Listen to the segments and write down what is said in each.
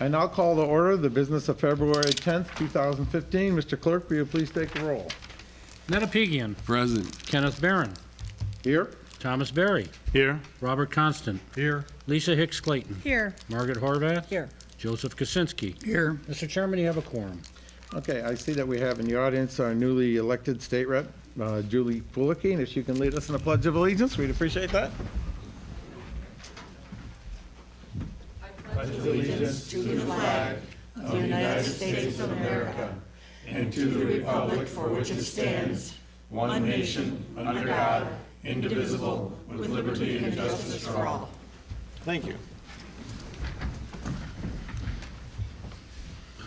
I now call to order the business of February 10th, 2015. Mr. Clerk, will you please take the roll? Nettapegian. Present. Kenneth Barron. Here. Thomas Berry. Here. Robert Constant. Here. Lisa Hicks Clayton. Here. Margaret Horvath. Here. Joseph Kosinski. Here. Mr. Chairman, you have a quorum. Okay, I see that we have in the audience our newly elected state rep, Julie Fulicki, and if she can lead us in a pledge of allegiance, we'd appreciate that. Allegiance to the flag of the United States of America and to the republic for which it stands, one nation, under God, indivisible, with liberty and justice for all. Thank you.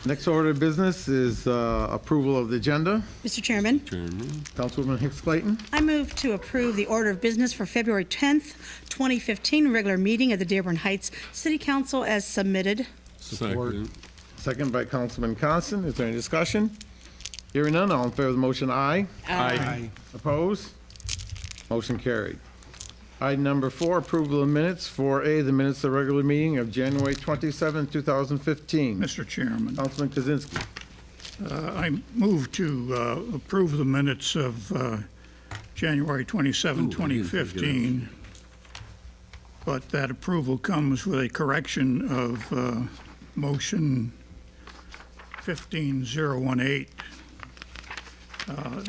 Next order of business is approval of the agenda. Mr. Chairman, Councilwoman Hicks Clayton. I move to approve the order of business for February 10th, 2015, regular meeting of the Dearborn Heights City Council as submitted. Second. Second by Councilman Constant. Is there any discussion? Hearing none, all in favor of the motion, aye. Aye. Opposed? Motion carried. Item number 4, approval of minutes. 4A, the minutes of the regular meeting of January 27, 2015. Mr. Chairman, Councilman Kozinski. I move to approve the minutes of January 27, 2015, but that approval comes with a correction of motion 15018,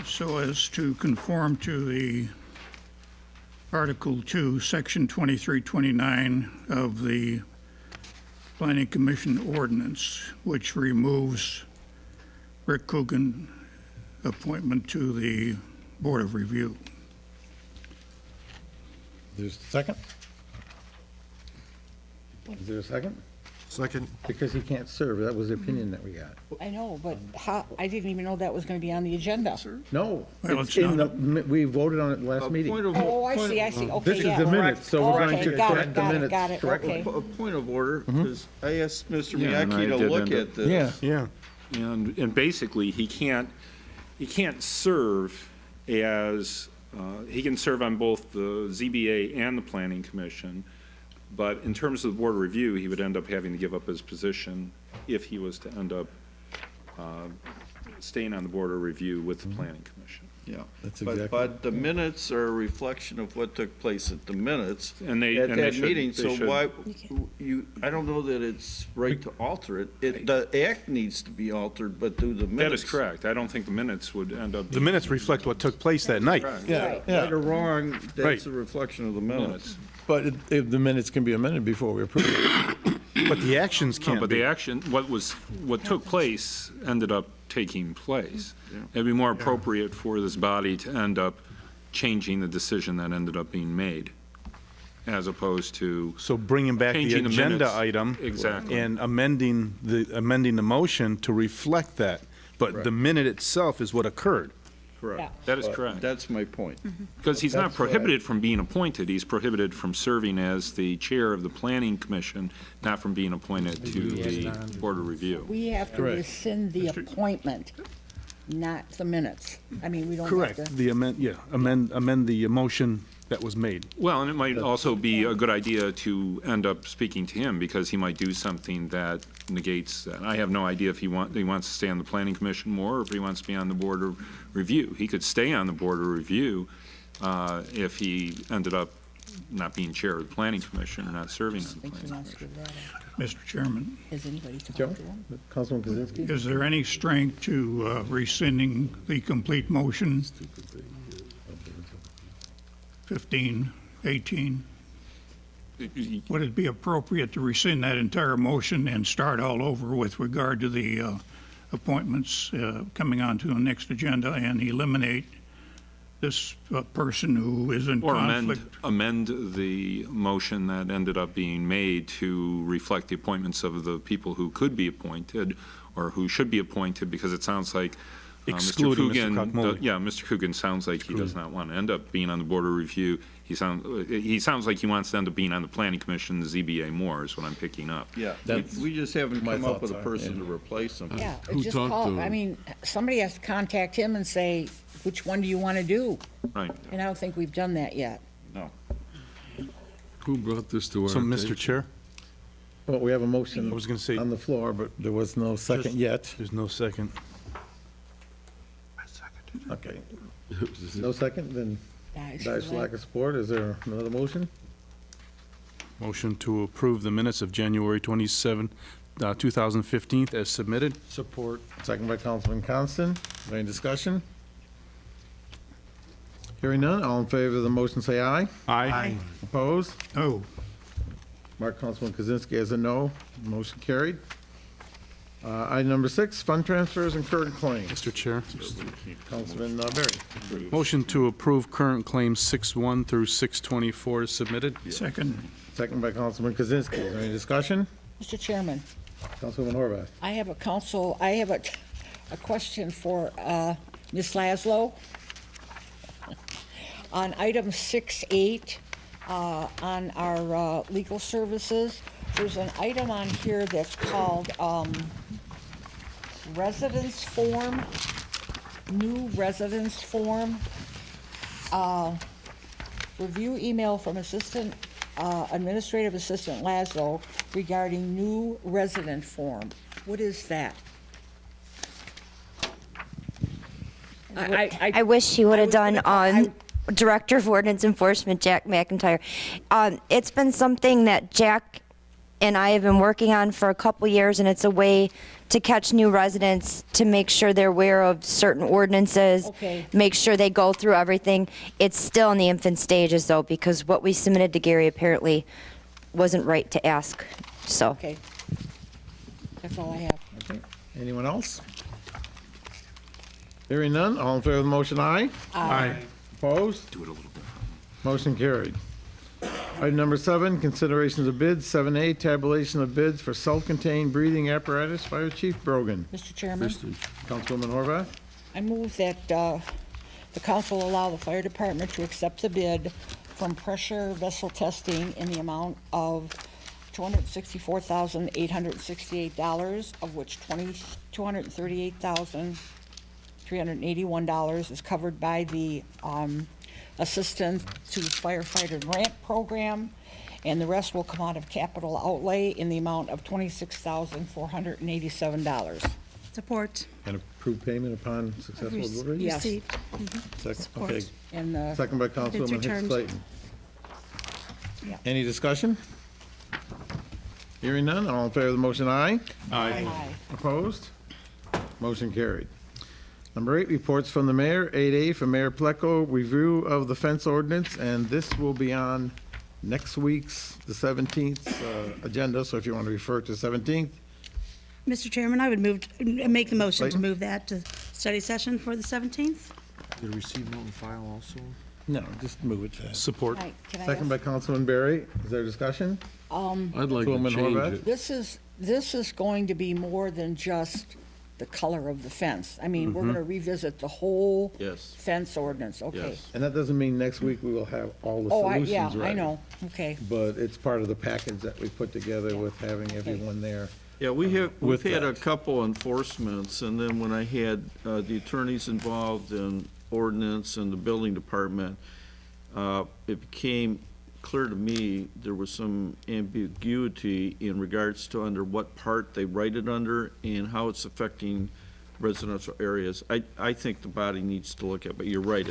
so as to conform to the Article 2, Section 2329 of the Planning Commission ordinance, which removes Rick Coogan appointment to the Board of Review. There's a second? Is there a second? Second. Because he can't serve. That was the opinion that we got. I know, but how, I didn't even know that was going to be on the agenda. No, Well, it's it's in not. we voted on it last meeting. Oh, I see, okay, This is yeah. the minutes, so we're going to Okay, got correct it, the got it, minutes got it, correctly. okay. A point of order, because I asked Mr. Yeah, and Miyake I to did look end up- at this. Yeah. And basically, he can't serve as, he can serve on both the ZBA and the Planning Commission, but in terms of the Board of Review, he would end up having to give up his position if he was to end up staying on the Board of Review with the Planning Commission. Yeah. That's But- exactly- But the minutes are a reflection of what took place at the minutes. And they- At and they that should- meeting, they so should. why, I don't know that it's right to alter it. The act needs to be altered, but do the minutes. That is correct. I don't think the minutes would end up. The minutes reflect what took place that night. Yeah, Right yeah. or wrong, Right. that's a reflection of the minutes. But the minutes can be amended before we approve it. But the actions No, can't but be. the action, what took place ended up taking place. It'd be more appropriate for this body to end up changing the decision that ended up being made, as opposed to So bringing back the changing the agenda minutes. item. Exactly. And amending the motion to reflect that. But the minute itself is what occurred. Correct. That is correct. That's my point. Because he's not That's what I- prohibited from being appointed, he's prohibited from serving as the chair of the Planning Commission, not from being appointed to the Board of Review. We have to Correct. rescind the appointment, not the minutes. I mean, we don't have Correct. to. The amend the motion that was made. Well, and it might also be a good idea to end up speaking to him, because he might do something that negates that. I have no idea if he wants to stay on the Planning Commission more, or if he wants to be on the Board of Review. He could stay on the Board of Review if he ended up not being chair of the Planning Commission or not serving on the I think he Planning wants to Commission. give that up. Mr. Chairman, Has anybody talked Joe? to him? Councilman Kozinski? is there any strength to rescinding the complete motion 1518? Would it be appropriate to rescind that entire motion and start all over with regard to the appointments coming onto the next agenda and eliminate this person who is in Or conflict? amend the motion that ended up being made to reflect the appointments of the people who could be appointed or who should be appointed, because it sounds like Excluding Mr. Coogan, Kokmoli. yeah, Mr. Coogan sounds like he does not want to end up being on the Board of Review. He sounds like he wants to end up being on the Planning Commission, the ZBA more, is what I'm picking up. Yeah, That's we just haven't my come up with a thoughts are, person yeah. to replace him. Yeah, Who just talked call, to I him? mean, somebody has to contact him and say, which one do you want to do? Right. And I don't think we've done that yet. No. Who brought this to our So, attention? Mr. Chair, Well, we have a motion I was gonna say- on the floor, but there was no second yet. There's no second. Okay. No second, then Dies dies for for lack of support. Is there another motion? Motion to approve the minutes of January 27, 2015 as submitted. Support. Second by Councilman Constant. Any discussion? Hearing none, all in favor of the motion say aye. Aye. Opposed? Oh, Mark Councilman Kozinski as a no. Motion carried. Item number 6, fund transfers and current claims. Mr. Chair. Councilman Berry. Motion to approve current claims 6-1 through 6-24 as submitted. second. Second by Councilman Kozinski. Is there any discussion? Mr. Chairman, Councilwoman Horvath. I have a question for Ms. Laszlo. On item 6-8, on our legal services, there's an item on here that's called residence form, new residence form. Review email from Administrative Assistant Laszlo regarding new resident form. What is that? I wish he would have done Director of Ordinance Enforcement, Jack McIntyre. It's been something that Jack and I have been working on for a couple years, and it's a way to catch new residents, to make sure they're aware of certain ordinances, Okay. make sure they go through everything. It's still in the infant stages, though, because what we submitted to Gary apparently wasn't right to ask, so. Okay. That's all I have. Okay. Anyone else? Hearing none, all in favor of the motion, aye. Aye. Opposed? Motion carried. Item number 7, considerations of bids. 7A, tabulation of bids for self-contained breathing apparatus. Fire Chief Brogan. Mr. Chairman, Councilwoman Horvath. I move that the council allow the fire department to accept the bid from Pressure Vessel Testing in the amount of $264,868, of which $238,381 is covered by the Assistance to Firefighter Grant Program, and the rest will come out of capital outlay in the amount of $26,487. Support. And approved payment upon successful delivery? Yes. Receipt. Second, Support. okay. And Second by Councilwoman Hicks returned. Clayton. Yeah. Any discussion? Hearing none, all in favor of the motion, aye. aye. Opposed? Motion carried. Number 8, reports from the mayor. 8A for Mayor Pleco, review of the fence ordinance, and this will be on next week's, the 17th, agenda, so if you want to refer to 17th. Mr. Chairman, I would make the motion to Clayton? move that to study session for the 17th. Did receive note and file also? No, just move it to. Support. Can I Second by ask- Councilman Berry. Is there discussion? I'd like to Councilwoman change Horvath? it. This is going to be more than just the color of the fence. I mean, we're gonna revisit the whole Yes. fence ordinance, okay. Yes. And that doesn't mean next week we will have all the Oh, solutions ready. I know, okay. But it's part of the package that we put together with having everyone there. Yeah, we've With had a that. couple enforcements, and then when I had the attorneys involved in ordinance and the building department, it became clear to me there was some ambiguity in regards to under what part they write it under and how it's affecting residential areas. I think the body needs to look at, but you're right,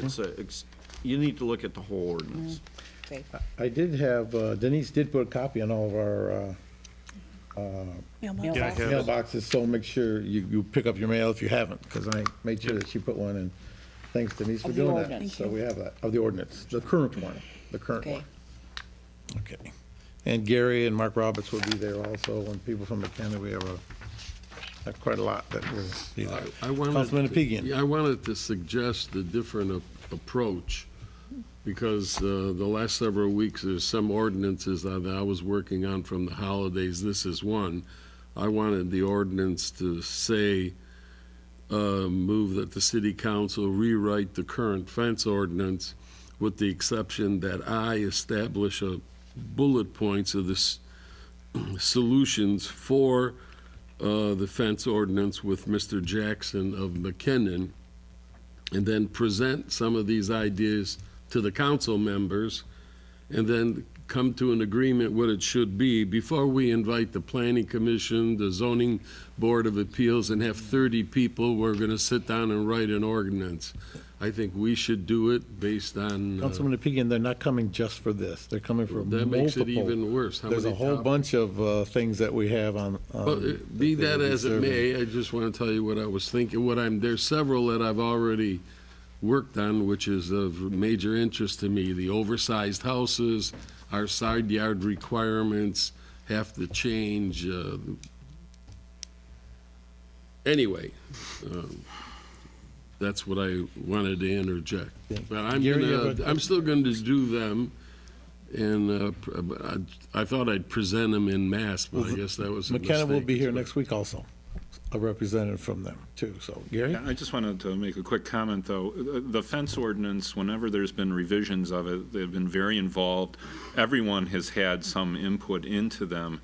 you need to look at the whole ordinance. Okay. I did have, Denise did put a copy on all of our Mailbox. Yeah, I have it. mailboxes, so make sure you pick up your mail if you haven't, because I made sure that she put one in. Thanks Denise for Of the doing that. ordinance. So we have that, of the ordinance, the current one, the current Okay. one. Okay. And Gary and Mark Roberts will be there also, and people from McKenna, we have quite a lot that will be there. I wanted Councilman to- Apigian. Yeah, I wanted to suggest a different approach, because the last several weeks, there's some ordinances that I was working on from the holidays. This is one. I wanted the ordinance to say, move that the city council rewrite the current fence ordinance with the exception that I establish a bullet points of the solutions for the fence ordinance with Mr. Jackson of McKinnon, and then present some of these ideas to the council members, and then come to an agreement what it should be before we invite the planning commission, the zoning board of appeals, and have 30 people who are going to sit down and write an ordinance. I think we should do it based on. Councilman Apigian, they're not coming just for this. They're coming for multiple. That makes it even worse. How There's a many whole top- bunch of things that we have on. But be that as it may, I just want to tell you what I was thinking, there's several that I've already worked on, which is of major interest to me. The oversized houses, our side yard requirements have to change. Anyway, that's what I wanted to interject. But I'm still going to do them, and I thought I'd present them in mass, but I guess that was a mistake. McKenna will be here next week also, a representative from them too, so Gary? Yeah, I just wanted to make a quick comment, though. The fence ordinance, whenever there's been revisions of it, they've been very involved. Everyone has had some input into them,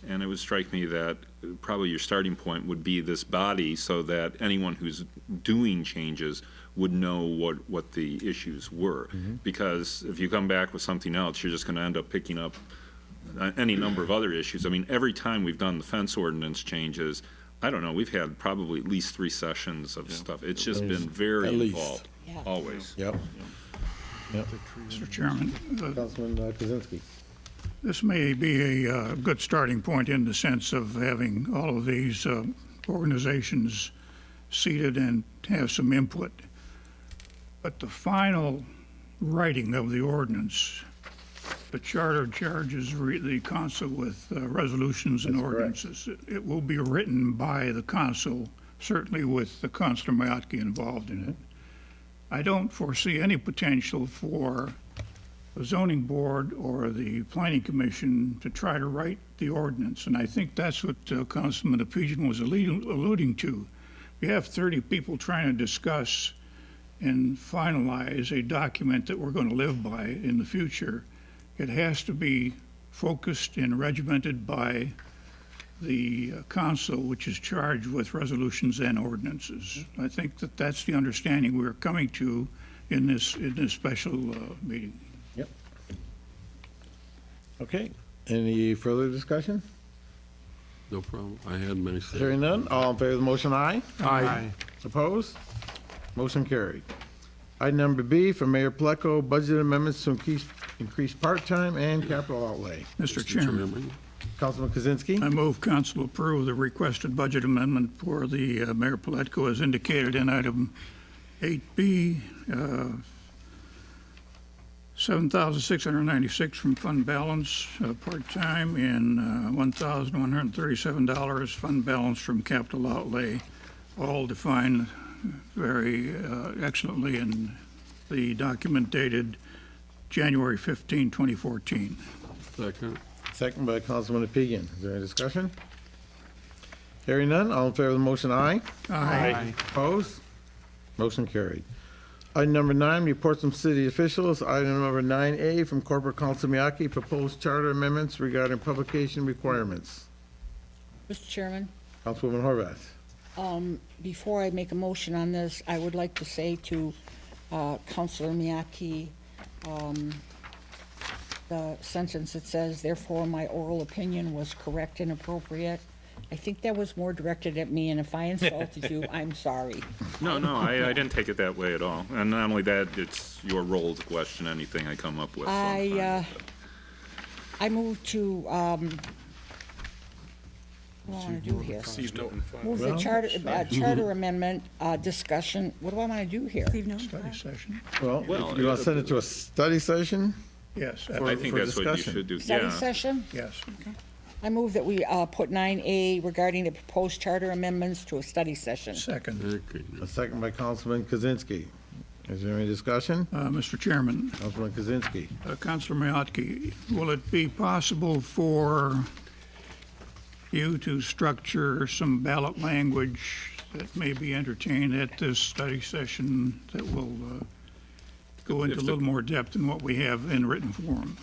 and it would strike me that probably your starting point would be this body, so that anyone who's doing changes would know what the issues were. Because if you come back with something else, you're just going to end up picking up any number of other issues. I mean, every time we've done the fence ordinance changes, I don't know, we've had probably at least 3 sessions of stuff. It's just been very At least. involved, Yeah. always. Yep. Yep. Mr. Chairman, Councilman Kozinski. this may be a good starting point in the sense of having all of these organizations seated and have some input. But the final writing of the ordinance, the charter charges the council with resolutions and That's correct. ordinances. It will be written by the council, certainly with the Councilor Mayatki involved in it. I don't foresee any potential for the zoning board or the planning commission to try to write the ordinance, and I think that's what Councilman Apigian was alluding to. We have 30 people trying to discuss and finalize a document that we're going to live by in the future. It has to be focused and regimented by the council, which is charged with resolutions and ordinances. I think that that's the understanding we're coming to in this special meeting. Yep. Okay, any further discussion? No problem. I had my say. Hearing none, all in favor of the motion, aye? Aye. Opposed? Motion carried. Item number B, for Mayor Pleco, budget amendments to increase part-time and capital outlay. Mr. Chairman, Councilman Kozinski? I move council approve the requested budget amendment for the Mayor Paletko as indicated in item 8B, $7,696 from fund balance, part-time, and $1,137 fund balance from capital outlay, all defined very excellently in the document dated January 15, 2014. Second. Second by Councilman Apigian. Is there any discussion? Hearing none, all in favor of the motion, aye? Aye. Opposed? Motion carried. Item number 9, reports from city officials. Item number 9A from Corporate Counsel Miyake, proposed charter amendments regarding publication requirements. Mr. Chairman, Councilwoman Horvath. before I make a motion on this, I would like to say to Councilor Miyake, the sentence that says, therefore my oral opinion was correct and appropriate. I think that was more directed at me, and if I insulted you, I'm sorry. No, I didn't take it that way at all. And not only that, it's your role to question anything I come up with. So I'm fine with I move to, what do I want to do here? Move the charter amendment discussion. What do I want to do here? Study session? Well, Well, you want to send it to a study session? Yes, that. I think for that's what you discussion. should do. Study Yeah. session? yes. I move that we put 9A regarding the proposed charter amendments to a study session. Second. Okay. A second by Councilman Kozinski. Is there any discussion? Mr. Chairman, Councilman Kozinski. Councilor Mayatki, will it be possible for you to structure some ballot language that may be entertained at this study session that will go into a little more depth than what we have in written form?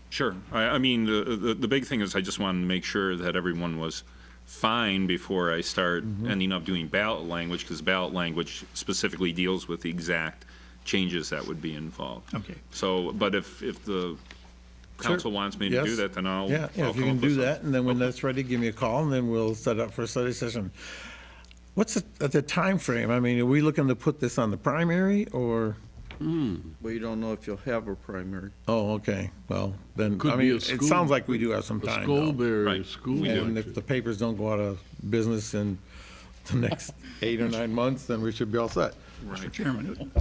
Sure. I mean, the big thing is I just wanted to make sure that everyone was fine before I start ending up doing ballot language, because ballot language specifically deals with the exact changes that would be involved. Okay. So, but if the council wants me to do Yes. that, then I'll Yeah, I'll if you come can up do with that, and then when Okay. that's ready, give me a call, and then we'll set up for a study session. What's the timeframe? I mean, are we looking to put this on the primary, or, Well, you don't know if you'll have a primary. oh, okay, well, then, Could I be mean, a it school- sounds like we do have some A time, though. Skullberry Right. school. We do. And if the papers don't go out of business in the next 8 or 9 months, then we should be all set. Mr. Chairman,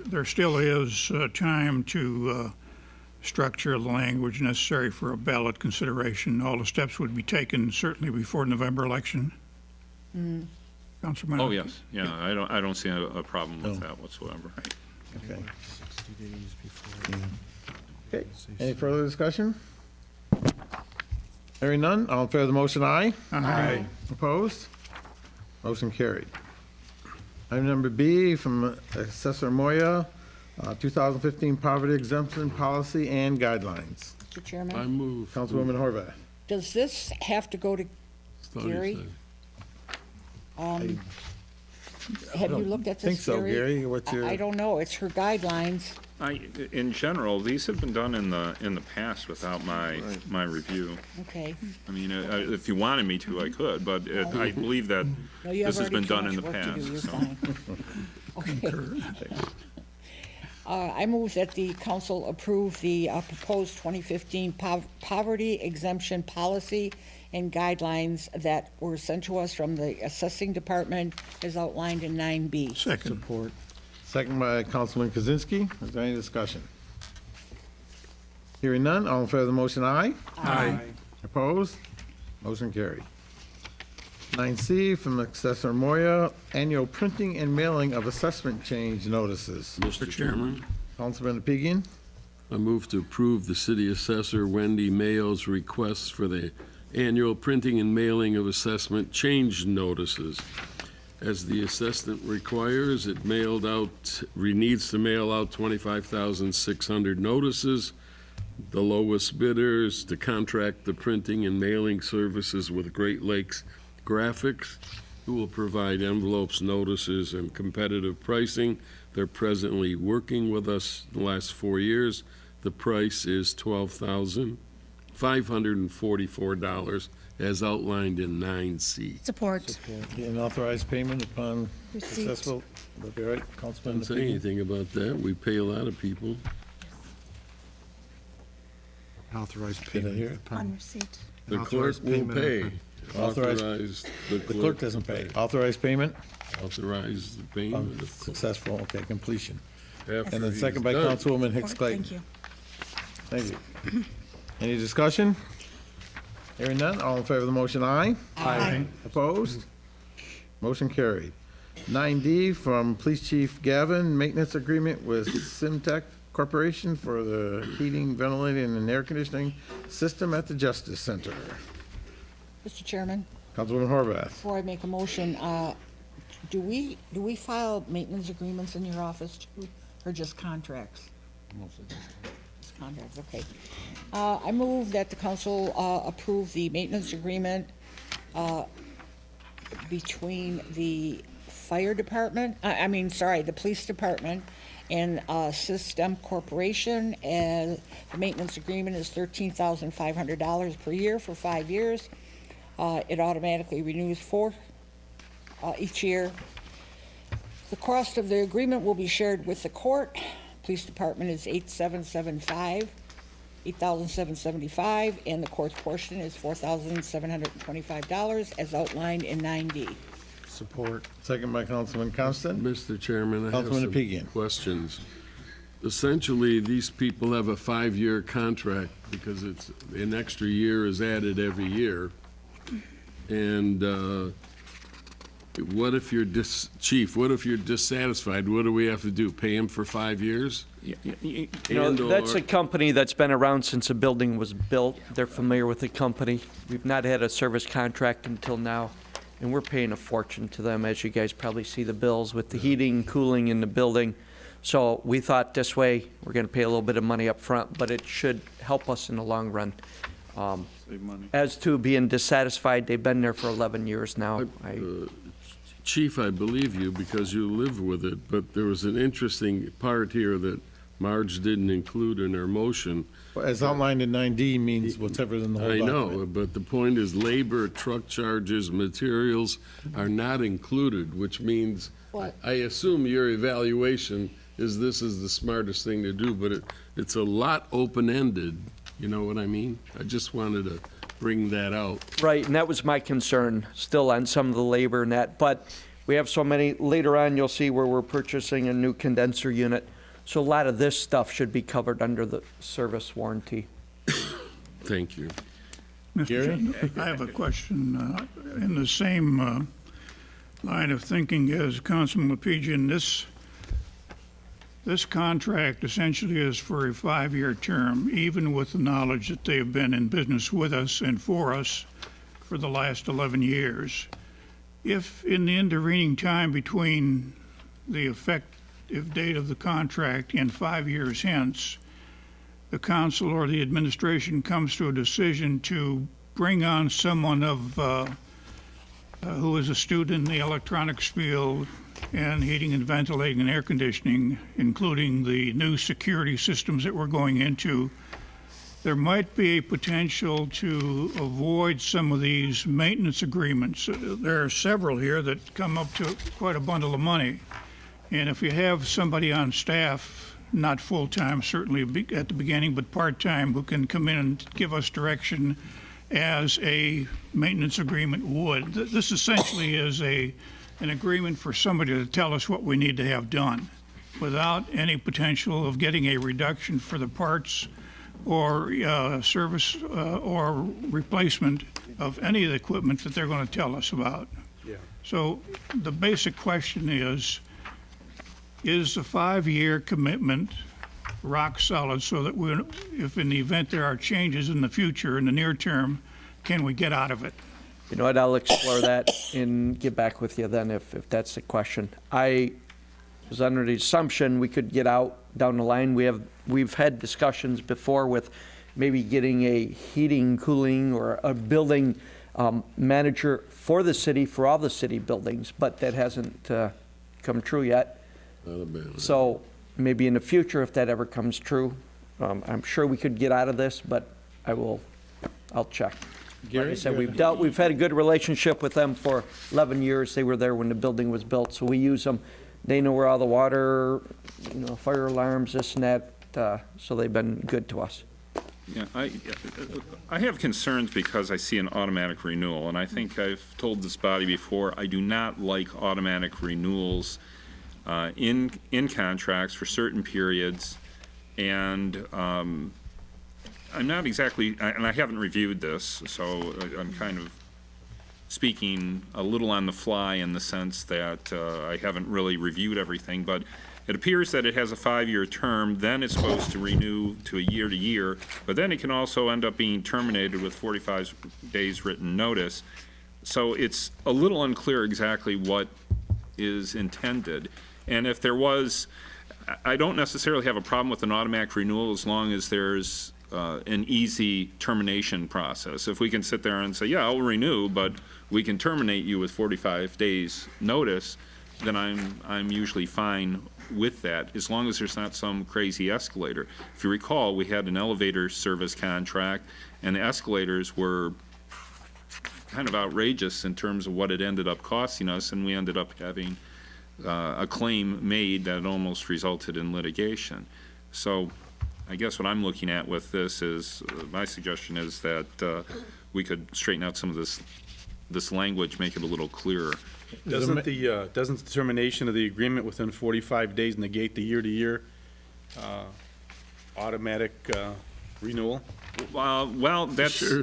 there still is time to structure the language necessary for a ballot consideration. All the steps would be taken certainly before November election. Councilman? Oh, yes, yeah, I don't see a problem with No. that whatsoever. Okay. 60 days before. Okay, any further discussion? Hearing none, all in favor of the motion, aye? Aye. Opposed? Motion carried. Item number B from Assessor Moya, 2015 Poverty Exemption Policy and Guidelines. Mr. I Chairman, move. Councilwoman Horvath. does this have to go to Study Gary? session. Have you looked at think this, so, Gary? Gary. What's your- I don't know. It's her guidelines. In general, these have been done in the past without my review. Okay. I mean, if you wanted me to, I could, but I believe that No, you have this has already been done too in the much work to do. You're past, so. fine. Okay. I move that the council approve the proposed 2015 poverty exemption policy and guidelines that were sent to us from the assessing department as outlined in 9B. Second. Support. Second by Councilman Kozinski. Is there any discussion? Hearing none, all in favor of the motion, aye? Aye. Opposed? Motion carried. 9C from Assessor Moya, annual printing and mailing of assessment change notices. Mr. Chairman, Councilman Apigian? I move to approve the city assessor Wendy Mayo's request for the annual printing and mailing of assessment change notices. As the assessment requires, it needs to mail out 25,600 notices. The lowest bidders to contract the printing and mailing services with Great Lakes Graphics, who will provide envelopes, notices, and competitive pricing. They're presently working with us the last 4 years. The price is $12,544, as outlined in 9C. Support. An authorized payment upon Receipt. successful, okay, right, Councilman Don't say Apigian? anything about that. We pay a lot of people. Authorized Did I payment. hear it? On receipt. The clerk Authorized will payment pay. Authorized- The The clerk doesn't pay. Authorized payment? Authorize the payment. of- Successful, okay, completion. after And then he's second by done. Councilwoman Hicks Clayton. Thank you. Thank you. Any discussion? Hearing none, all in favor of the motion, aye? Aye. Opposed? Motion carried. 9D from Police Chief Gavin, maintenance agreement with Simtech Corporation for the heating, ventilating, and air conditioning system at the Justice Center. Mr. Chairman, Councilwoman Horvath. before I make a motion, do we file maintenance agreements in your office too, or just contracts? Just contracts, okay. I move that the council approve the maintenance agreement between the fire department, the police department and System Corporation, and the maintenance agreement is $13,500 per year for 5 years. It automatically renews each year. The cost of the agreement will be shared with the court. Police department is $8,775, and the court's portion is $4,725, as outlined in 9D. Support. Second by Councilman Constant. Mr. Chairman, I have Councilman some Apigian. questions. Essentially, these people have a 5-year contract because it's, an extra year is added every year. And what if you're Chief, what if you're dissatisfied? What do we have to do? Pay him for 5 years? You know, that's a company that's been around since the building was built. They're familiar with the company. We've not had a service contract until now, and we're paying a fortune to them, as you guys probably see the bills with the heating, cooling in the building. So we thought this way, we're going to pay a little bit of money up front, but it should help us in the long run. Save money. As to being dissatisfied, they've been there for 11 years now. Chief, I believe you because you live with it, but there was an interesting part here that Marge didn't include in her motion. As outlined in 9D means whatever's in the whole I document. know, but the point is labor, truck charges, materials are not included, which means, Well- I assume your evaluation is this is the smartest thing to do, but it's a lot open-ended, you know what I mean? I just wanted to bring that out. Right, and that was my concern, still on some of the labor and that, but we have so many, later on, you'll see where we're purchasing a new condenser unit. So a lot of this stuff should be covered under the service warranty. Thank you. Mr. Gary? Chairman, I have a question in the same line of thinking as Councilman Lepigian. This contract essentially is for a 5-year term, even with the knowledge that they have been in business with us and for us for the last 11 years. If in the intervening time between the effective date of the contract and 5 years hence, the council or the administration comes to a decision to bring on someone who is a student in the electronics field and heating and ventilating and air conditioning, including the new security systems that we're going into, there might be a potential to avoid some of these maintenance agreements. There are several here that come up to quite a bundle of money. And if you have somebody on staff, not full-time certainly at the beginning, but part-time, who can come in and give us direction as a maintenance agreement would. This essentially is an agreement for somebody to tell us what we need to have done without any potential of getting a reduction for the parts or service or replacement of any of the equipment that they're going to tell us about. Yeah. So the basic question is the 5-year commitment rock solid so that if in the event there are changes in the future, in the near term, can we get out of it? You know what, I'll explore that and get back with you then if that's the question. I was under the assumption we could get out down the line. We've had discussions before with maybe getting a heating, cooling, or a building manager for the city, for all the city buildings, but that hasn't come true yet. Not a bad idea. So maybe in the future, if that ever comes true, I'm sure we could get out of this, but I'll check. Like I said, we've had a good relationship with them for 11 years. They were there when the building was built, so we use them. They know where all the water, fire alarms, this and that, so they've been good to us. Yeah, I have concerns because I see an automatic renewal, and I think I've told this body before, I do not like automatic renewals in contracts for certain periods, and I'm not exactly, and I haven't reviewed this, so I'm kind of speaking a little on the fly in the sense that I haven't really reviewed everything, but it appears that it has a 5-year term, then it's supposed to renew to a year-to-year, but then it can also end up being terminated with 45 days written notice. So it's a little unclear exactly what is intended. And if there was, I don't necessarily have a problem with an automatic renewal as long as there's an easy termination process. If we can sit there and say, yeah, I'll renew, but we can terminate you with 45 days notice, then I'm usually fine with that, as long as there's not some crazy escalator. If you recall, we had an elevator service contract, and the escalators were kind of outrageous in terms of what it ended up costing us, and we ended up having a claim made that almost resulted in litigation. So I guess what I'm looking at with this is, my suggestion is that we could straighten out some of this language, make it a little clearer. Doesn't the termination of the agreement within 45 days negate the year-to-year automatic renewal? Well, that's, Sure.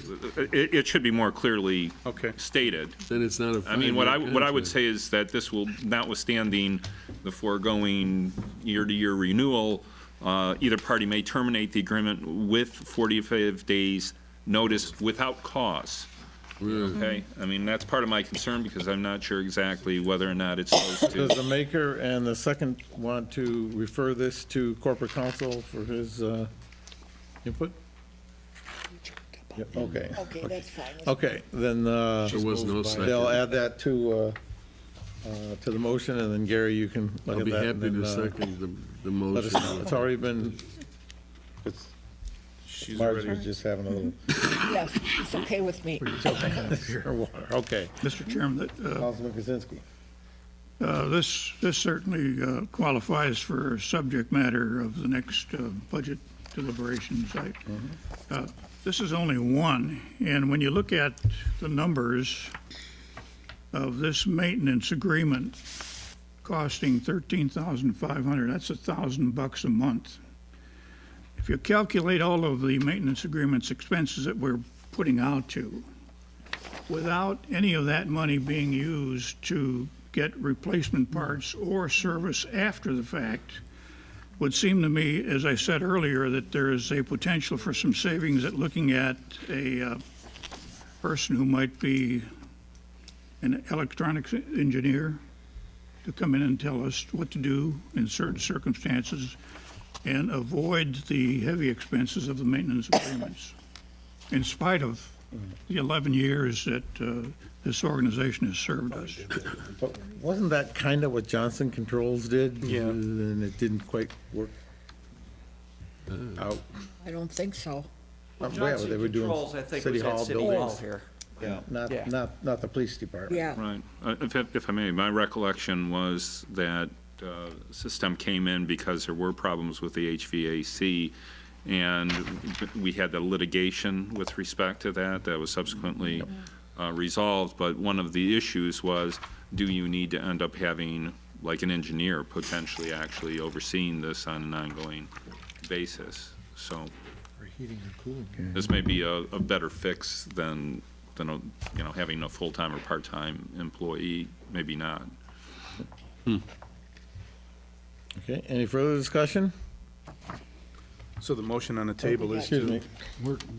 it should be more clearly Okay. stated. Then it's not a 5-year I mean, what I would contract. say is that this will, notwithstanding the foregoing year-to-year renewal, either party may terminate the agreement with 45 days notice without cause. Okay? I mean, that's part of my concern because I'm not sure exactly whether or not it's supposed Does to. the maker and the second want to refer this to corporate counsel for his input? Yep, okay. Okay, that's fine. Okay, then There was no second. they'll add that to to the motion, and then Gary, you can look I'll at be that. happy and to then, second the let us motion. know. It's already been, it's, She's Marge ready. was just having a little, Yes, it's okay with me. okay. Mr. Chairman, that, Councilman Kozinski. this certainly qualifies for subject matter of the next budget deliberations. This is only one, and when you look at the numbers of this maintenance agreement costing $13,500, that's $1,000 a month. If you calculate all of the maintenance agreement's expenses that we're putting out to, without any of that money being used to get replacement parts or service after the fact, would seem to me, as I said earlier, that there is a potential for some savings at looking at a person who might be an electronics engineer to come in and tell us what to do in certain circumstances and avoid the heavy expenses of the maintenance agreements, in spite of the 11 years that this organization has served us. But wasn't that kind of what Johnson Controls did? Yeah. And it didn't quite work out? I don't think so. Yeah, but they were doing Controls, I think, City was at Hall City Hall buildings. here. Yeah, Yeah. not the police department. Yeah. Right. If I may, my recollection was that system came in because there were problems with the HVAC, and we had the litigation with respect to that. That was subsequently resolved, but one of the issues was, do you need to end up having like an engineer potentially actually overseeing this on an ongoing basis? So For heating and cooling. this may be a better fix than having a full-time or part-time employee, maybe not. Okay, any further discussion? So the motion on the table is Excuse to, me.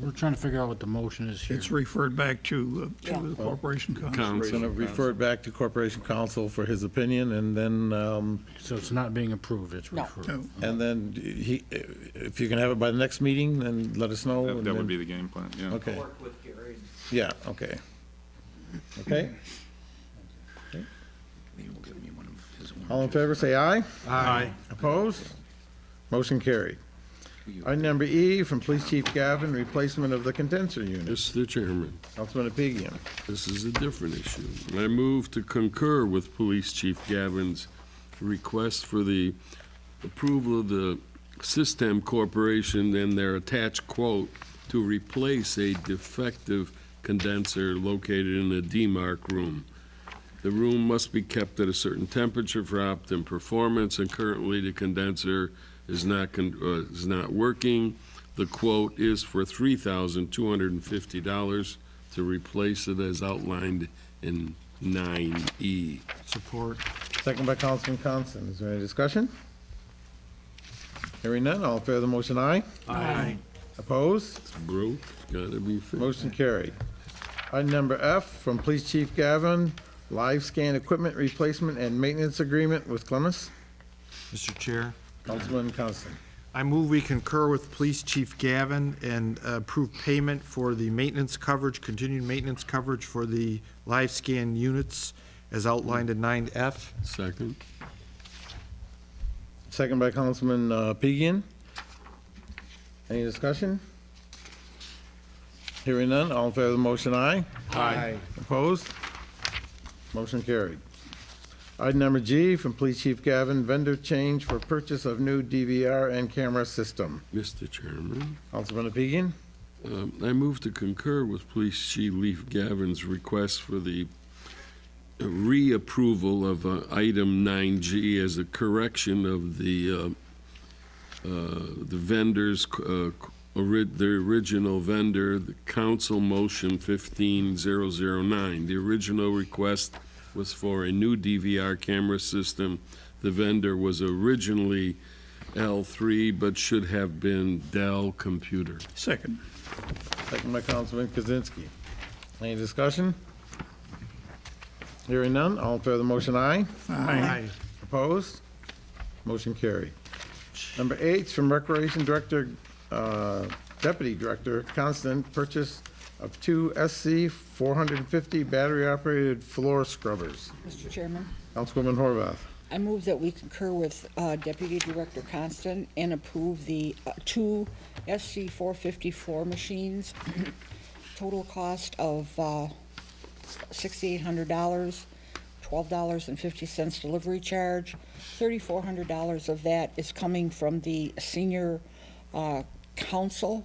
We're trying to figure out what the motion is here. It's referred back to the Corporation Council. We're going to refer it back to Corporation Counsel for his opinion, and then, So it's not being approved, it's No. referred. No. and then he, if you can have it by the next meeting, then let us know. and That would then- be the game plan, yeah. Okay, Work with Gary. yeah, okay. Okay? All in favor, say aye. Aye. Opposed? Motion carried. Item number E, from Police Chief Gavin, replacement of the condenser unit. Mr. Chairman, Councilman Apigian. this is a different issue. I move to concur with Police Chief Gavin's request for the approval of the System Corporation and their attached quote to replace a defective condenser located in the DMARC room. The room must be kept at a certain temperature for optimum performance, and currently the condenser is not working. The quote is for $3,250 to replace it as outlined in 9E. Support. Second by Councilman Constant. Is there any discussion? Hearing none, all in favor of the motion, aye. Aye. Opposed? Broke, gotta be fixed. Motion carried. Item number F, from Police Chief Gavin, live scan equipment replacement and maintenance agreement with Clemens. Mr. Chair, Councilman Constant. I move we concur with Police Chief Gavin and approve payment for the maintenance coverage, continued maintenance coverage for the live scan units as outlined in 9F. Second. Second by Councilman Apigian. Any discussion? Hearing none, all in favor of the motion, aye. Aye. Opposed? Motion carried. Item number G, from Police Chief Gavin, vendor change for purchase of new DVR and camera system. Mr. Chairman, Councilman Apigian. I move to concur with Police Chief Leaf Gavin's request for the reapproval of item 9G as a correction of the vendor's, the original vendor, the Council Motion 15009. The original request was for a new DVR camera system. The vendor was originally L3, but should have been Dell Computer. Second. Second by Councilman Kozinski. Any discussion? Hearing none, all in favor of the motion, aye. Aye. Opposed? Motion carried. Number H, from Recreation Director, Deputy Director Constant, purchase of 2 SC 450 battery-operated floor scrubbers. Mr. Chairman, Councilwoman Horvath. I move that we concur with Deputy Director Constant and approve the 2 SC 454 machines. Total cost of $6,800, $12.50 delivery charge. $3,400 of that is coming from the senior council.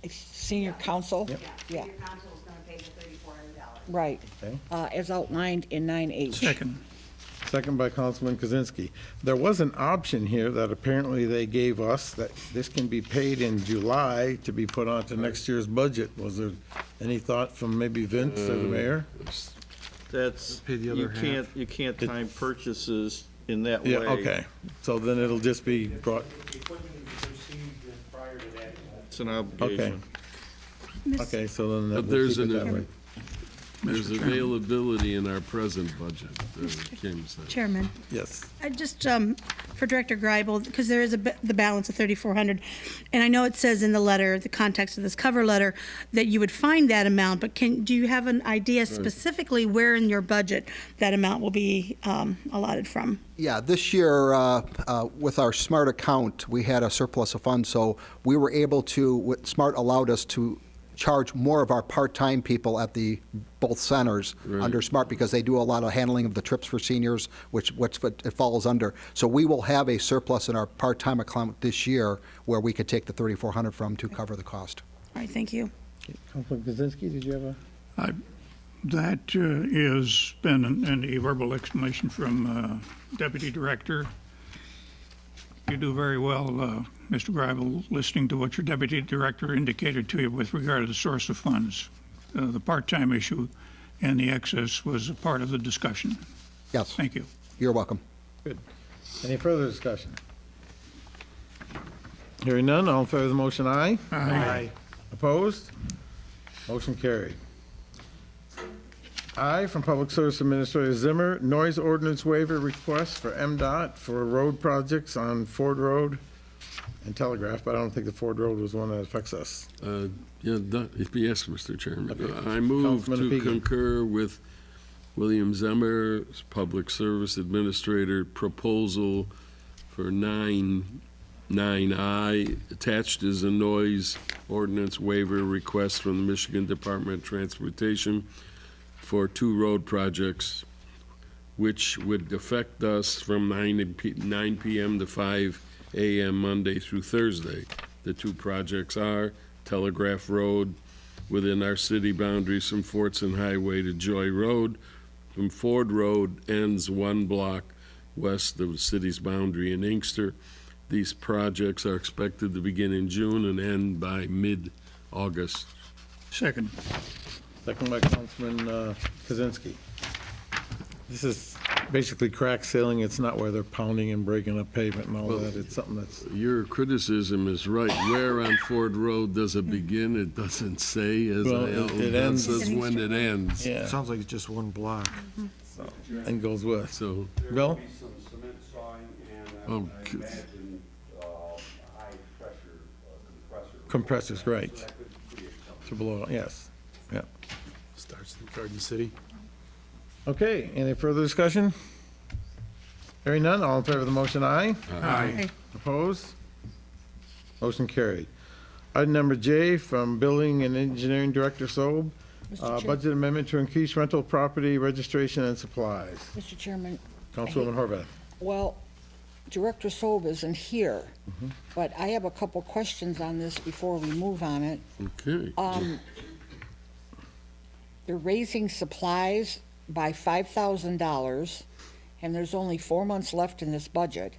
Senior council? Yep. Yeah, Your council is gonna pay the $3,400. right. Okay. As outlined in 9H. Second. Second by Councilman Kozinski. There was an option here that apparently they gave us, that this can be paid in July to be put onto next year's budget. Was there any thought from maybe Vince or the mayor? That's, Pay the other half. you can't time purchases in that way. Yeah, okay. So then it'll just be brought, It's an obligation. okay, so then But we'll there's keep it an- that way. There's availability in our present budget, Kim said. Chairman, Yes. I just, for Director Greibel, because there is the balance of 3,400, and I know it says in the letter, the context of this cover letter, that you would find that amount, but do you have an idea specifically where in your budget that amount will be allotted from? Yeah, this year, with our SMART account, we had a surplus of funds, so we were able to, what SMART allowed us to charge more of our part-time people at both centers under SMART, because they do a lot of handling of the trips for seniors, which it falls under. So we will have a surplus in our part-time account this year where we could take the $3,400 from to cover the cost. All right, thank you. Councilman Kozinski, did you have a? That has been a verbal explanation from Deputy Director. You do very well, Mr. Greibel, listening to what your Deputy Director indicated to you with regard to the source of funds. The part-time issue and the excess was a part of the discussion. Yes. Thank you. You're welcome. Good. Any further discussion? Hearing none, all in favor of the motion, aye. Aye. Opposed? Motion carried. I, from Public Service Administrator Zimmer, noise ordinance waiver request for MDOT for road projects on Ford Road and Telegraph, but I don't think the Ford Road was one that affects us. Yes, Mr. Chairman. Okay. I move Councilman to Apigian. concur with William Zemmer, Public Service Administrator, proposal for 9I. Attached is a noise ordinance waiver request from the Michigan Department of Transportation for 2 road projects, which would affect us from 9 p.m. to 5 a.m. Monday through Thursday. The 2 projects are Telegraph Road within our city boundaries from Fortson Highway to Joy Road. From Ford Road ends 1 block west of the city's boundary in Inkster. These projects are expected to begin in June and end by mid-August. Second. Second by Councilman Kozinski. This is basically crack sealing. It's not where they're pounding and breaking up pavement and all that. It's something that's, Your criticism is right. Where on Ford Road does it begin? It doesn't say, as Well, it ends- says when it ends. yeah, Sounds like it's just 1 block. and goes with. So, Bill? Some cement sawing and Oh, I good. imagine high-pressure compressor. Compressors, right. So that could be expensive. To blow, yes, yeah. Starts in Garden City. Okay, any further discussion? Hearing none, all in favor of the motion, aye. Aye. Opposed? Motion carried. Item number J from Building and Engineering Director Sob, Mr. Chair- budget amendment to increase rental property registration and supplies. Mr. Chairman, Councilwoman Horvath. well, Director Sob isn't here, but I have a couple questions on this before we move on it. okay. They're raising supplies by $5,000, and there's only 4 months left in this budget.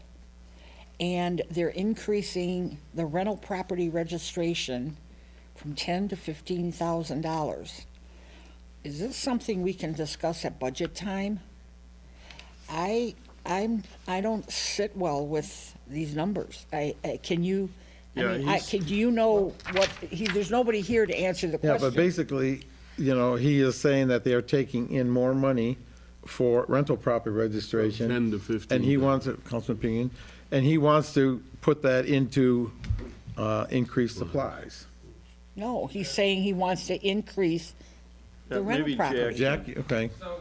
And they're increasing the rental property registration from $10,000 to $15,000. Is this something we can discuss at budget time? I don't sit well with these numbers. Can you, do you know what, there's nobody here to answer the Yeah, question. but basically, you know, he is saying that they are taking in more money for rental property registration. 10 to 15. And he wants, Councilman Pinion, and he wants to put that into increased supplies. No, he's saying he wants to increase the rental Maybe property. Jack, okay. So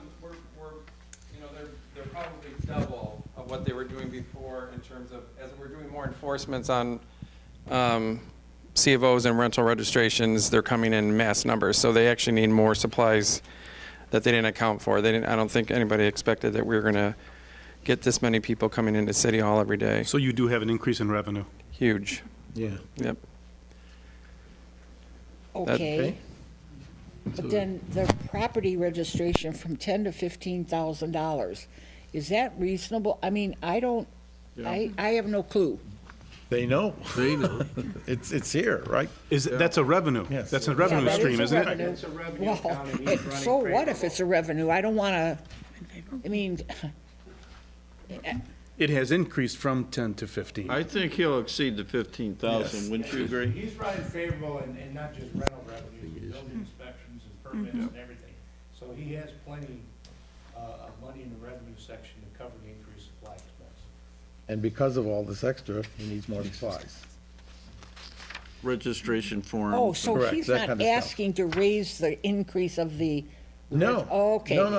they're probably double of what they were doing before in terms of, as we're doing more enforcements on C of Os and rental registrations, they're coming in mass numbers. So they actually need more supplies that they didn't account for. I don't think anybody expected that we were going to get this many people coming into City Hall every day. So you do have an increase in revenue? Huge. Yeah. Yep. Okay. But then the property registration from $10,000 to $15,000, is that reasonable? I mean, I don't, I have no clue. They know. They know. It's here, right? That's a revenue? Yes. That's a Yeah, revenue that stream, is a isn't it? revenue. It's a revenue Well, account and he's running so what if payroll. it's a revenue? I don't want to, I mean, It has increased from 10 to 15. I think he'll exceed the 15,000, wouldn't you agree? He's running favorable and not just rental revenues, but building inspections and permits and everything. So he has plenty of money in the revenue section to cover the increased supply expense. And because of all this extra, he needs more supplies. Registration form. oh, so Correct, he's that not kind of stuff. asking to raise the increase of the. No. Oh, okay. No.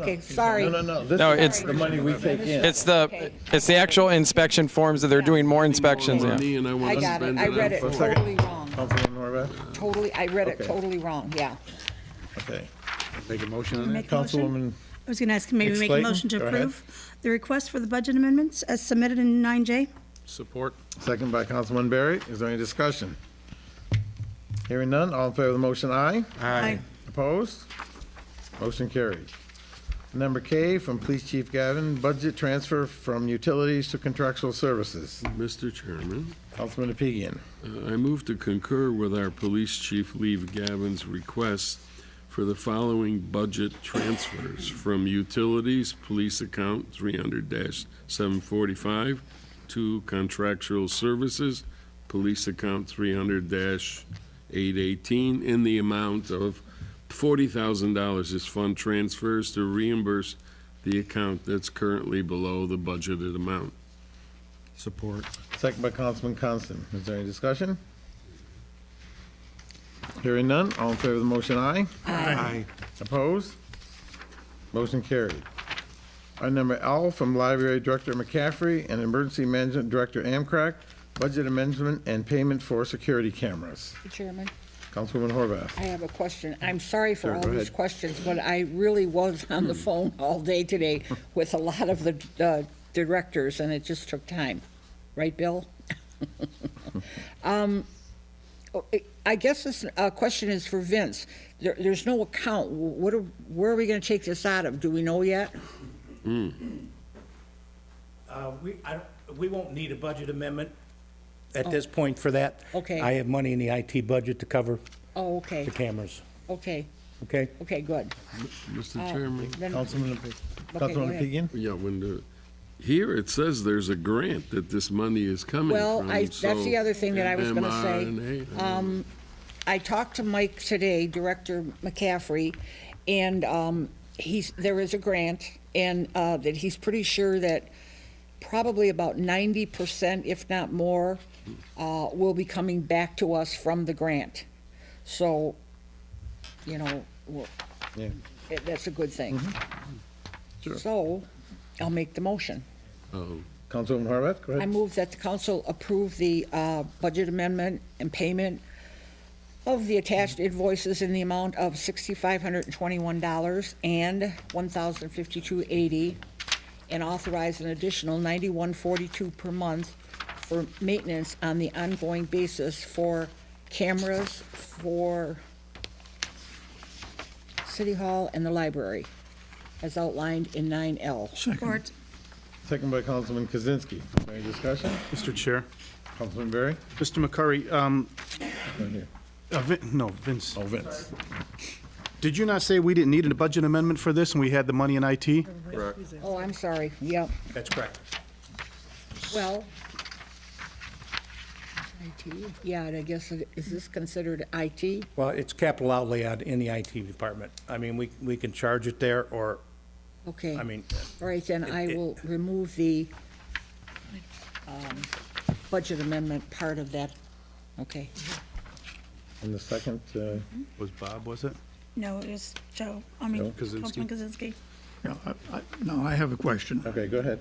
Okay, sorry. No. This No, is it's- the money we take in. It's the actual inspection forms that they're doing more inspections in. Money, and I I want to got it. spend I it read on it For a second. totally wrong. Councilman Horvath? Totally, I read it Okay. totally wrong, yeah. Okay. Make a motion on that? Make a motion? Councilwoman, I was going to ask, maybe Ms. make a Clayton, motion to go ahead. approve the request for the budget amendments as submitted in 9J. Support. second by Councilman Barry. Is there any discussion? Hearing none, all in favor of the motion, aye. Aye. Opposed? Motion carried. Number K from Police Chief Gavin, budget transfer from utilities to contractual services. Mr. Chairman, Councilman Apigian. I move to concur with our Police Chief Lee Gavin's request for the following budget transfers from utilities, police account 300-745, to contractual services, police account 300-818, in the amount of $40,000 as fund transfers to reimburse the account that's currently below the budgeted amount. Support. Second by Councilman Constant. Is there any discussion? Hearing none, all in favor of the motion, aye. Aye. Opposed? Motion carried. Item number L from Library Director McCaffrey and Emergency Management Director Amcrack, budget amendment and payment for security cameras. Mr. Chairman, Councilwoman Horvath. I have a question. I'm sorry for Sure, all go these ahead. questions, but I really was on the phone all day today with a lot of the directors, and it just took time. Right, Bill? I guess this question is for Vince. There's no account. Where are we going to take this out of? Do we know yet? We won't need a budget amendment at this point for that. Okay. I have money in the IT budget to cover Oh, okay, the cameras, okay, okay? okay, good. Mr. Chairman? Then- Councilman go Councilman ahead. Apigian? Yeah, here it says there's a grant that this money is coming from. Well, that's the so other thing that I was gonna say. mRNA, I talked to Mike today, Director McCaffrey, and there is a grant, and that he's pretty sure that probably about 90%, if not more, will be coming back to us from the grant. So, Yeah. that's a good thing. Sure. So, I'll make the motion. oh, Councilwoman Horvath, go I ahead. move that the council approve the budget amendment and payment of the attached invoices in the amount of $6,521 and $1,052.80, and authorize an additional $91.42 per month for maintenance on the ongoing basis for cameras for City Hall and the library, as outlined in 9L. Support. Second by Councilman Kozinski. Any discussion? Mr. Chair. Councilman Barry? Mr. McCurry, Right here. Vince. Oh, Vince. Did you not say we didn't need a budget amendment for this and we had the money in IT? Correct. Oh, I'm sorry, yep, That's correct. well. IT, yeah, and I guess, is this considered IT? Well, it's capital outlay in the IT department. I mean, we can charge it there, or, Okay. I mean, All right, then I will remove the budget amendment part of that. Okay. And the second, Was Bob, was it? No, it was Joe, Joe Kaczynski. Councilman Kaczynski. Yeah, no, I have a question. okay, go ahead.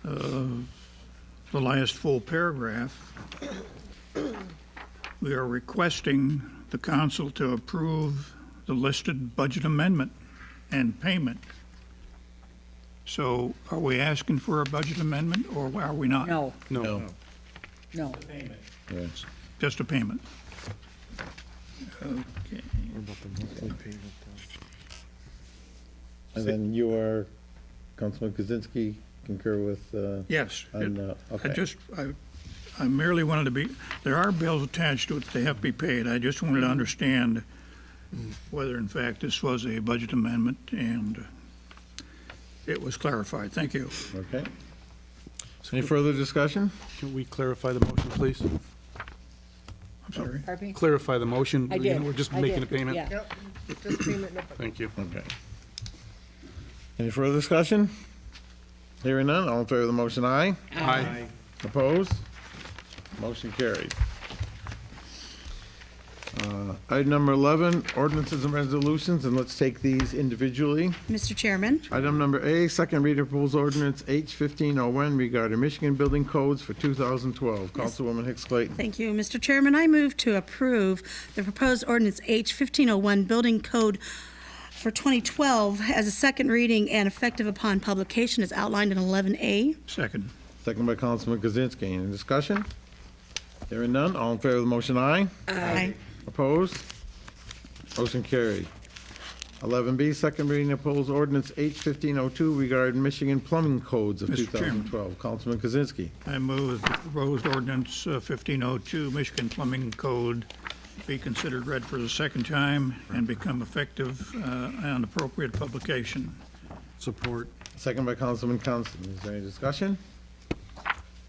The last full paragraph, we are requesting the council to approve the listed budget amendment and payment. So are we asking for a budget amendment, or are we not? No, No. no. Yes. Just a payment? Okay. And then you are, Councilman Kozinski, concur with, Yes. okay. I merely wanted to be, there are bills attached to it that they have to be paid. I just wanted to understand whether in fact this was a budget amendment, and it was clarified. Thank you. Okay. Any further discussion? Can we clarify the motion, please? I'm sorry. Pardon me? Clarify the motion. I did. We're just I making did, a payment? yeah. Thank you. Okay. Any further discussion? Hearing none, all in favor of the motion, aye. Aye. Opposed? Motion carried. Item number 11, ordinances and resolutions, and let's take these individually. Mr. Chairman, Item number A, second reader proposed ordinance H-1501 regarding Michigan building codes for 2012. Councilwoman Hicks Clayton. thank you. Mr. Chairman, I move to approve the proposed ordinance H-1501 Building Code for 2012 as a second reading and effective upon publication as outlined in 11A. Second. Second by Councilman Kozinski. Any discussion? Hearing none, all in favor of the motion, aye. Aye. Opposed? Motion carried. 11B, second reading of proposed ordinance H-1502 regarding Michigan plumbing codes of Mr. Chairman. 2012. Councilman Kozinski. I move the proposed ordinance 1502, Michigan Plumbing Code, be considered read for the second time and become effective on appropriate publication. Support. Second by Councilman Constant. Is there any discussion?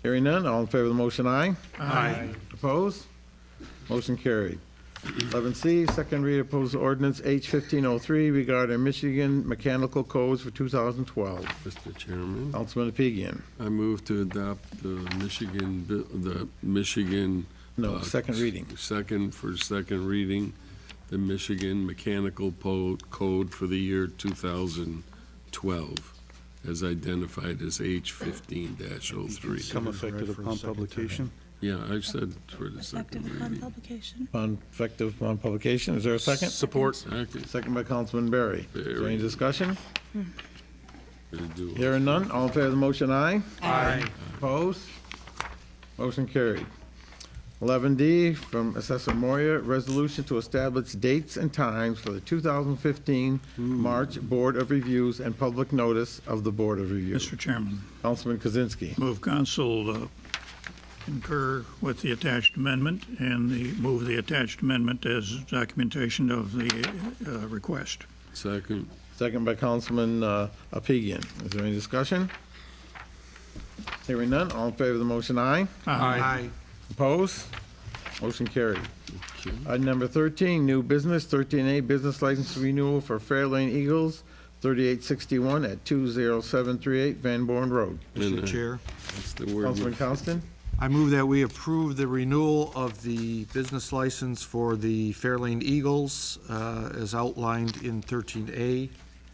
Hearing none, all in favor of the motion, aye. Aye. Opposed? Motion carried. 11C, second read of proposed ordinance H-1503 regarding Michigan mechanical codes for 2012. Mr. Chairman, Councilman Apigian. I move to adopt the Michigan. No, second reading. Second reading, the Michigan Mechanical Code for the year 2012, as identified as H-15-03. Become effective upon publication? Yeah, I said for the second Effective upon reading. publication. Effective upon publication. Is there a second? Support. Second. Second by Councilman Berry. Is there any discussion? Gonna do it. Hearing none, all in favor of the motion, aye. Aye. Opposed? Motion carried. 11D from Assessor Moya, resolution to establish dates and times for the 2015 March Board of Reviews and public notice of the Board of Review. Mr. Chairman, Councilman Kozinski. move council concur with the attached amendment and move the attached amendment as documentation of the request. Second. Second by Councilman Apigian. Is there any discussion? Hearing none, all in favor of the motion, aye. Aye. Opposed? Motion carried. Item number 13, new business, 13A, business license renewal for Fairlane Eagles, 3861 at 20738 Van Born Road. Mr. Chair, That's the word. Councilman Constant? I move that we approve the renewal of the business license for the Fairlane Eagles as outlined in 13A.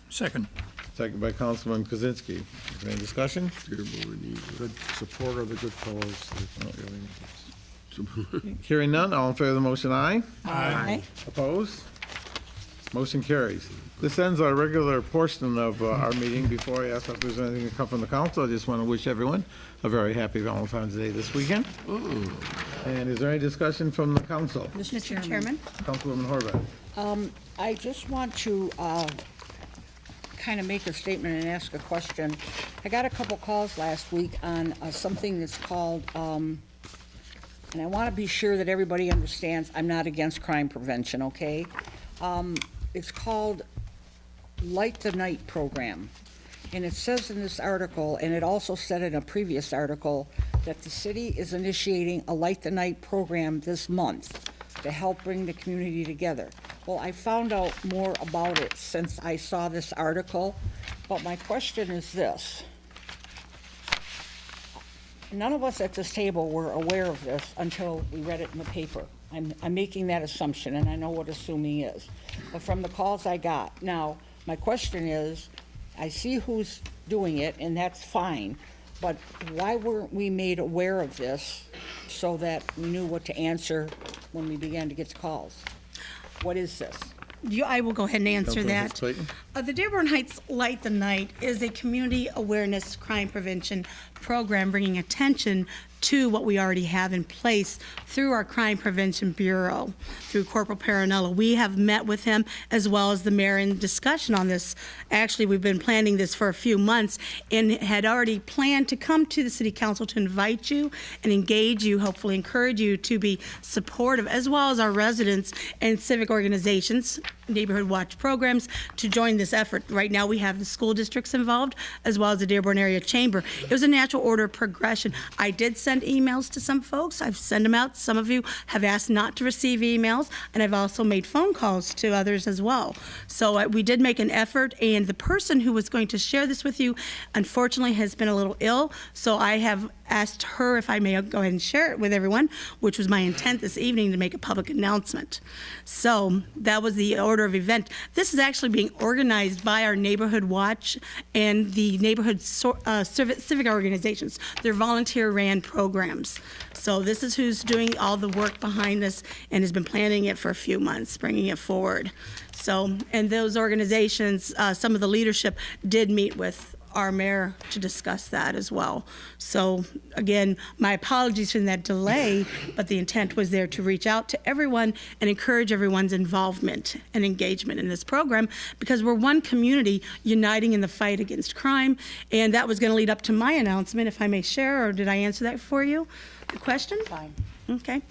Second. Second by Councilman Kozinski. Is there any discussion? Dearborn Eagle. Good supporter of the good fellows. Hearing none, all in favor of the motion, aye. Aye. Opposed? Motion carries. This ends our regular portion of our meeting. Before I ask if there's anything to come from the council, I just want to wish everyone a very happy Valentine's Day this weekend. And is there any discussion from the council? Mr. Chairman, Councilwoman Horvath. I just want to kind of make a statement and ask a question. I got a couple calls last week on something that's called, and I want to be sure that everybody understands, I'm not against crime prevention, okay? It's called Light the Night Program. And it says in this article, and it also said in a previous article, that the city is initiating a Light the Night program this month to help bring the community together. Well, I found out more about it since I saw this article, but my question is this. None of us at this table were aware of this until we read it in the paper. I'm making that assumption, and I know what assuming is. But from the calls I got, now, my question is, I see who's doing it, and that's fine, but why weren't we made aware of this so that we knew what to answer when we began to get the calls? What is this? I will go ahead and answer Councilwoman that. Clayton? The Dearborn Heights Light the Night is a community awareness crime prevention program bringing attention to what we already have in place through our Crime Prevention Bureau, through Corporal Paranello. We have met with him as well as the mayor in discussion on this. Actually, we've been planning this for a few months and had already planned to come to the city council to invite you and engage you, hopefully encourage you to be supportive, as well as our residents and civic organizations, neighborhood watch programs, to join this effort. Right now, we have the school districts involved, as well as the Dearborn Area Chamber. It was a natural order of progression. I did send emails to some folks. I've sent them out. Some of you have asked not to receive emails, and I've also made phone calls to others as well. So we did make an effort, and the person who was going to share this with you, unfortunately, has been a little ill, so I have asked her if I may go ahead and share it with everyone, which was my intent this evening, to make a public announcement. So that was the order of event. This is actually being organized by our Neighborhood Watch and the neighborhood civic organizations. They're volunteer-ran programs. So this is who's doing all the work behind this and has been planning it for a few months, bringing it forward. So, and those organizations, some of the leadership did meet with our mayor to discuss that as well. So again, my apologies for that delay, but the intent was there to reach out to everyone and encourage everyone's involvement and engagement in this program, because we're one community uniting in the fight against crime. And that was going to lead up to my announcement, if I may share, or did I answer that for you? The question? Fine. Okay.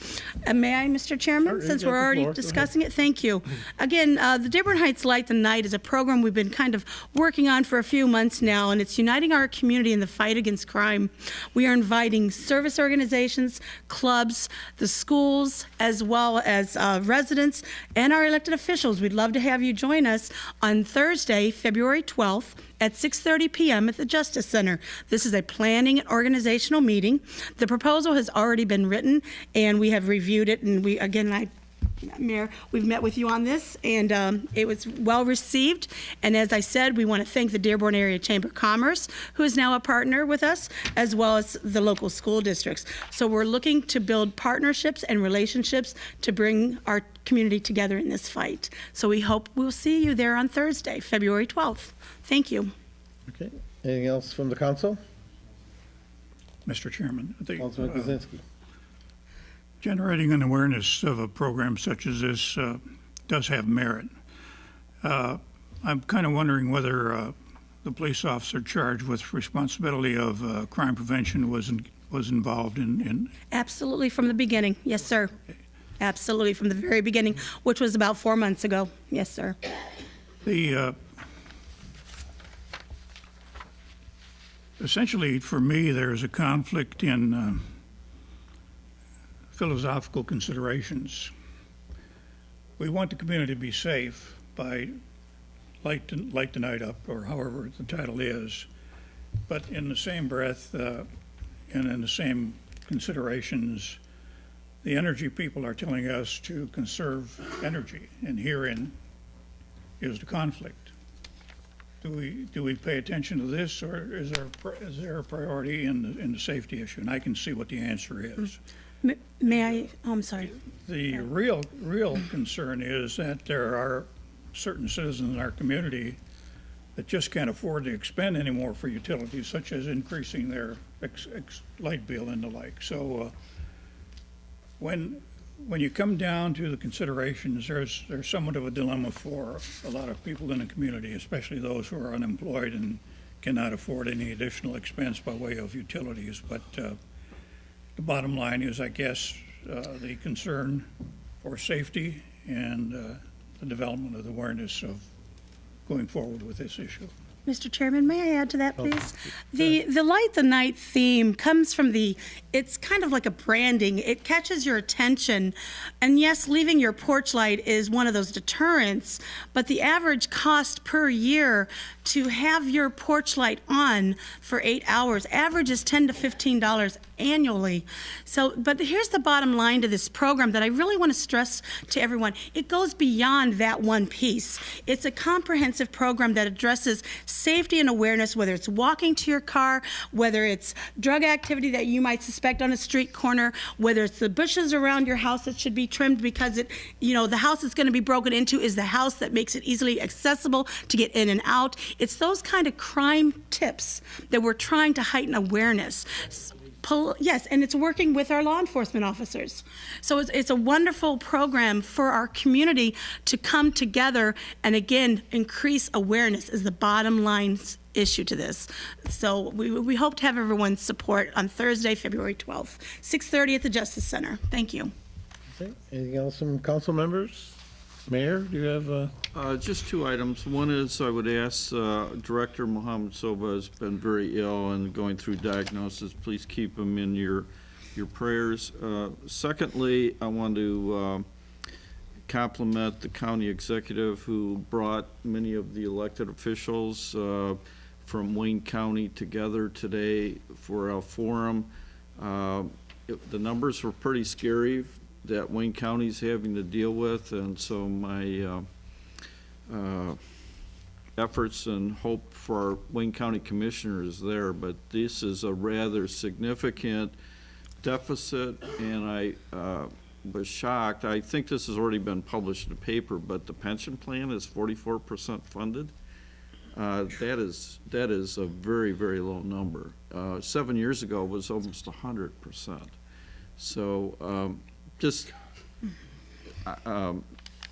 May I, Mr. Chairman, Sure, you since got we're the already floor. Go discussing it? Thank you. Again, the Dearborn Heights Light the Night is a program we've been kind of working on for a few months now, and it's uniting our community in the fight against crime. We are inviting service organizations, clubs, the schools, as well as residents and our elected officials. We'd love to have you join us on Thursday, February 12th, at 6:30 p.m. at the Justice Center. This is a planning and organizational meeting. The proposal has already been written, and we have reviewed it, and Mayor, we've met with you on this, and it was well received. And as I said, we want to thank the Dearborn Area Chamber of Commerce, who is now a partner with us, as well as the local school districts. So we're looking to build partnerships and relationships to bring our community together in this fight. So we hope we'll see you there on Thursday, February 12th. Thank you. Okay, anything else from the council? Mr. Chairman, I think, Councilman Kozinski. generating an awareness of a program such as this does have merit. I'm kind of wondering whether the police officer charged with responsibility of crime prevention was involved in. Absolutely, from the beginning. Yes, sir. Absolutely, from the very beginning, which was about 4 months ago. Yes, sir. Essentially, for me, there's a conflict in philosophical considerations. We want the community to be safe by light the night up, or however the title is, but in the same breath and in the same considerations, the energy people are telling us to conserve energy, and herein is the conflict. Do we pay attention to this, or is there a priority in the safety issue? And I can see what the answer is. May I? Oh, I'm sorry. The real concern is that there are certain citizens in our community that just can't afford to expend anymore for utilities, such as increasing their light bill and the like. So when you come down to the considerations, there's somewhat of a dilemma for a lot of people in the community, especially those who are unemployed and cannot afford any additional expense by way of utilities. But the bottom line is, I guess, the concern for safety and the development of the awareness of going forward with this issue. Mr. Chairman, may I add to that, please? The Light the Night theme comes from it's kind of like a branding. It catches your attention. And yes, leaving your porch light is one of those deterrents, but the average cost per year to have your porch light on for 8 hours, average is $10 to $15 annually. So, but here's the bottom line to this program that I really want to stress to everyone. It goes beyond that one piece. It's a comprehensive program that addresses safety and awareness, whether it's walking to your car, whether it's drug activity that you might suspect on a street corner, whether it's the bushes around your house that should be trimmed because the house that's going to be broken into is the house that makes it easily accessible to get in and out. It's those kind of crime tips that we're trying to heighten awareness. Yes, and it's working with our law enforcement officers. So it's a wonderful program for our community to come together and, again, increase awareness is the bottom line issue to this. So we hope to have everyone's support on Thursday, February 12th, 6:30 at the Justice Center. Thank you. Okay. Anything else from council members? Mayor, do you have Just two items. One is I would ask Director Mohammed Soba has been very ill and going through diagnosis. Please keep him in your prayers. Secondly, I want to compliment the county executive who brought many of the elected officials from Wayne County together today for a forum. The numbers were pretty scary that Wayne County's having to deal with, and so my efforts and hope for our Wayne County commissioners there, but this is a rather significant deficit, and I was shocked. I think this has already been published in the paper, but the pension plan is 44% funded. That is a very, very low number. 7 years ago it was almost 100%. So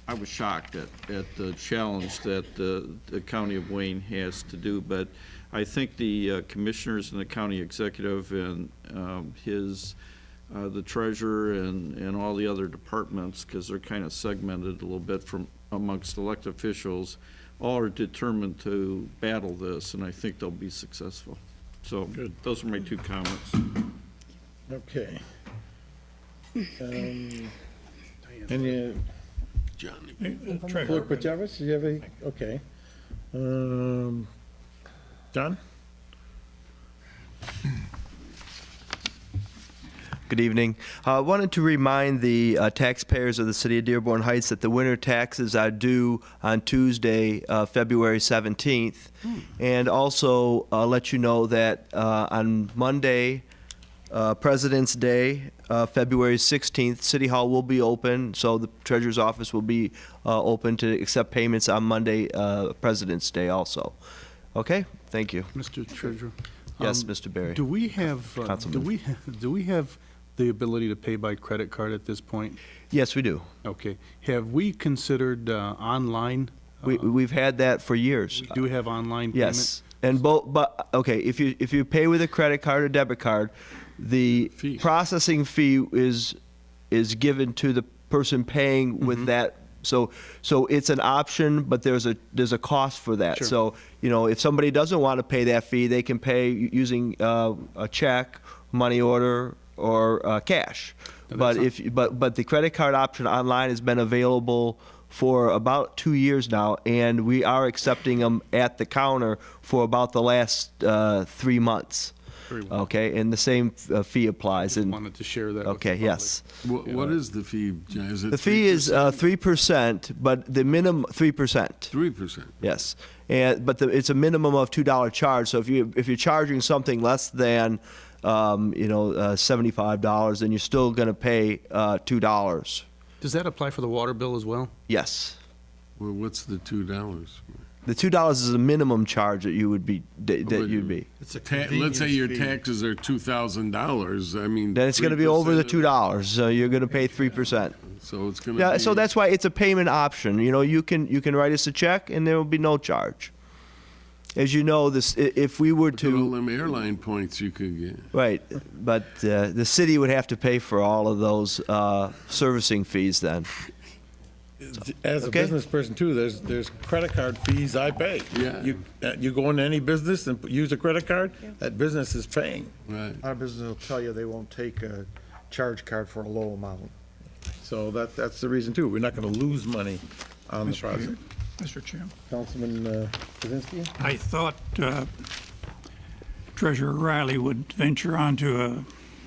I was shocked at the challenge that the County of Wayne has to do, but I think the commissioners and the county executive and the treasurer and all the other departments, because they're kind of segmented a little bit from amongst elected officials, all are determined to battle this, and I think they'll be successful. So good. Those are my two comments. Okay. Any Johnny. Clerk Pachavis, do you have any? Okay. John? Good evening. I wanted to remind the taxpayers of the city of Dearborn Heights that the winter taxes are due on Tuesday, February 17th. And also let you know that on Monday, President's Day, February 16th, City Hall will be open, so the Treasurer's Office will be open to accept payments on Monday, President's Day also. Okay, thank you. Mr. Treasurer? Yes, Mr. Barry. Do we have the ability to pay by credit card at this point? Yes, we do. Okay. Have we considered online? We've had that for years. We do have online payment? Yes. And but okay, if you pay with a credit card or debit card, the processing fee is given to the person paying with that. So it's an option, but there's a cost for that. Sure. So if somebody doesn't want to pay that fee, they can pay using a check, money order, or cash. But the credit card option online has been available for about 2 years now, and we are accepting them at the counter for about the last 3 months. Very well. Okay, and the same fee applies. Just wanted to share that. Okay, with the yes. What is the fee, John? Is it the fee is 3%, but the minimum 3%. 3%. Yes, but it's a minimum of $2 charge. So if you're charging something less than $75, then you're still going to pay $2. Does that apply for the water bill as well? Yes. Well, what's the $2? The $2 is a minimum charge that you'd be. Let's say your taxes are $2,000. I mean, then it's going to be over the $2. So you're going to pay 3%. So it's going to be. So that's why it's a payment option. You can write us a check and there will be no charge. As you know, if we were to all them airline points you could get. Right, but the city would have to pay for all of those servicing fees then. As a Okay. business person too, there's credit card fees I pay. Yeah. You go into any business and use a credit card, that business is paying. Right. Our business will tell you they won't take a charge card for a low amount. So that's the reason too. We're not gonna lose money on the project. Mr. Chairman. Councilman Kaczynski? I thought Treasurer Riley would venture onto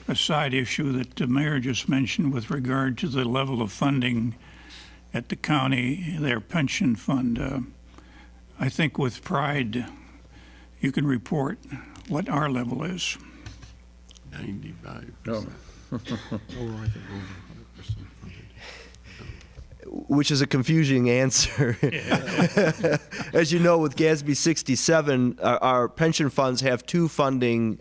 a side issue that the mayor just mentioned with regard to the level of funding at the county, their pension fund. I think with pride, you can report what our level is. 95%. No. Which is a confusing answer. As you know, with GASB 67, our pension funds have two funding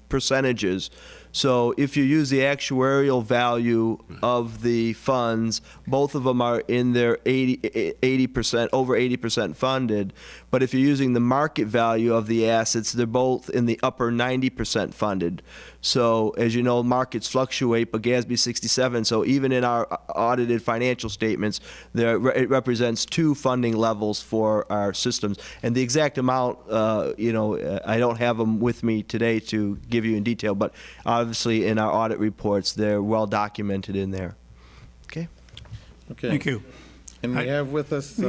percentages. So if you use the actuarial value of the funds, both of them are in their 80%, over 80% funded. But if you're using the market value of the assets, they're both in the upper 90% funded. So as you know, markets fluctuate, but GASB 67, so even in our audited financial statements, it represents two funding levels for our systems. And the exact amount, I don't have them with me today to give you in detail, but obviously in our audit reports, they're well documented in there. Okay? Okay. Thank you. And we have with us,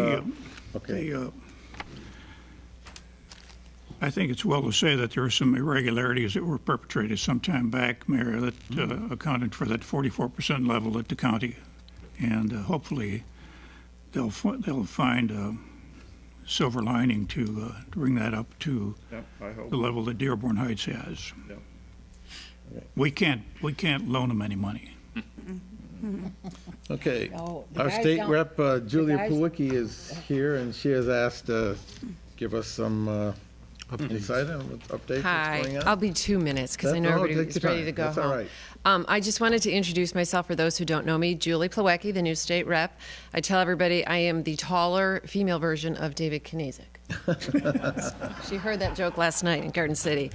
I think it's well to say that there were some irregularities that were perpetrated some time back, Mayor, that accounted for that 44% level at the county. And hopefully they'll find a silver lining to bring that up to the level that Dearborn Heights has. We can't loan them any money. Okay. No, the Our guys state don't- rep, Julia guys- Pulicki, is here, and she has asked to give us some insight on what updates, what's going on. I'll be 2 minutes because I know Take everybody is your ready time. to go That's home. all right. I just wanted to introduce myself for those who don't know me. Julie Plawecki, the new state rep. I tell everybody I am the taller female version of David Kniezek. She heard that joke last night in Garden City.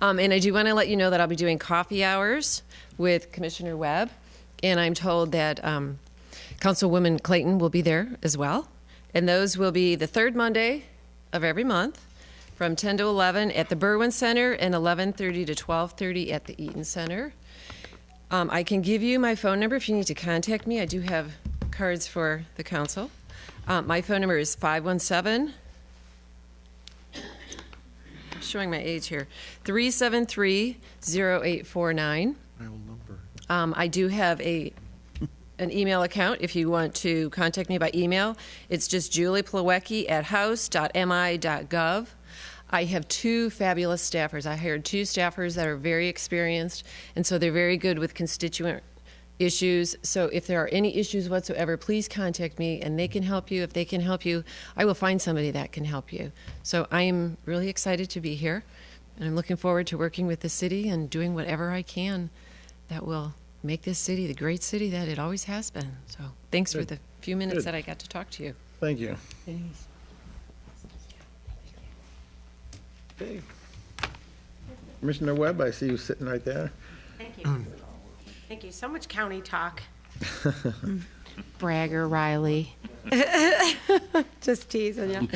And I do want to let you know that I'll be doing coffee hours with Commissioner Webb. And I'm told that Councilwoman Clayton will be there as well. And those will be the third Monday of every month from 10 to 11 at the Berwyn Center and 11:30 to 12:30 at the Eaton Center. I can give you my phone number if you need to contact me. I do have cards for the council. My phone number is 517, I'm showing my age here, 373-0849. My old number. I do have an email account if you want to contact me by email. It's just julieplawecki@house.mi.gov. I have two fabulous staffers. I hired two staffers that are very experienced, and so they're very good with constituent issues. So if there are any issues whatsoever, please contact me, and they can help you. If they can help you, I will find somebody that can help you. So I am really excited to be here, and I'm looking forward to working with the city and doing whatever I can that will make this city the great city that it always has been. So thanks for Good. the few minutes Good. that I got to talk to you. Thank you. Okay. Commissioner Webb, I see you sitting right there. Thank you. Thank you. So much county talk. Bragger Riley. Just teasing you.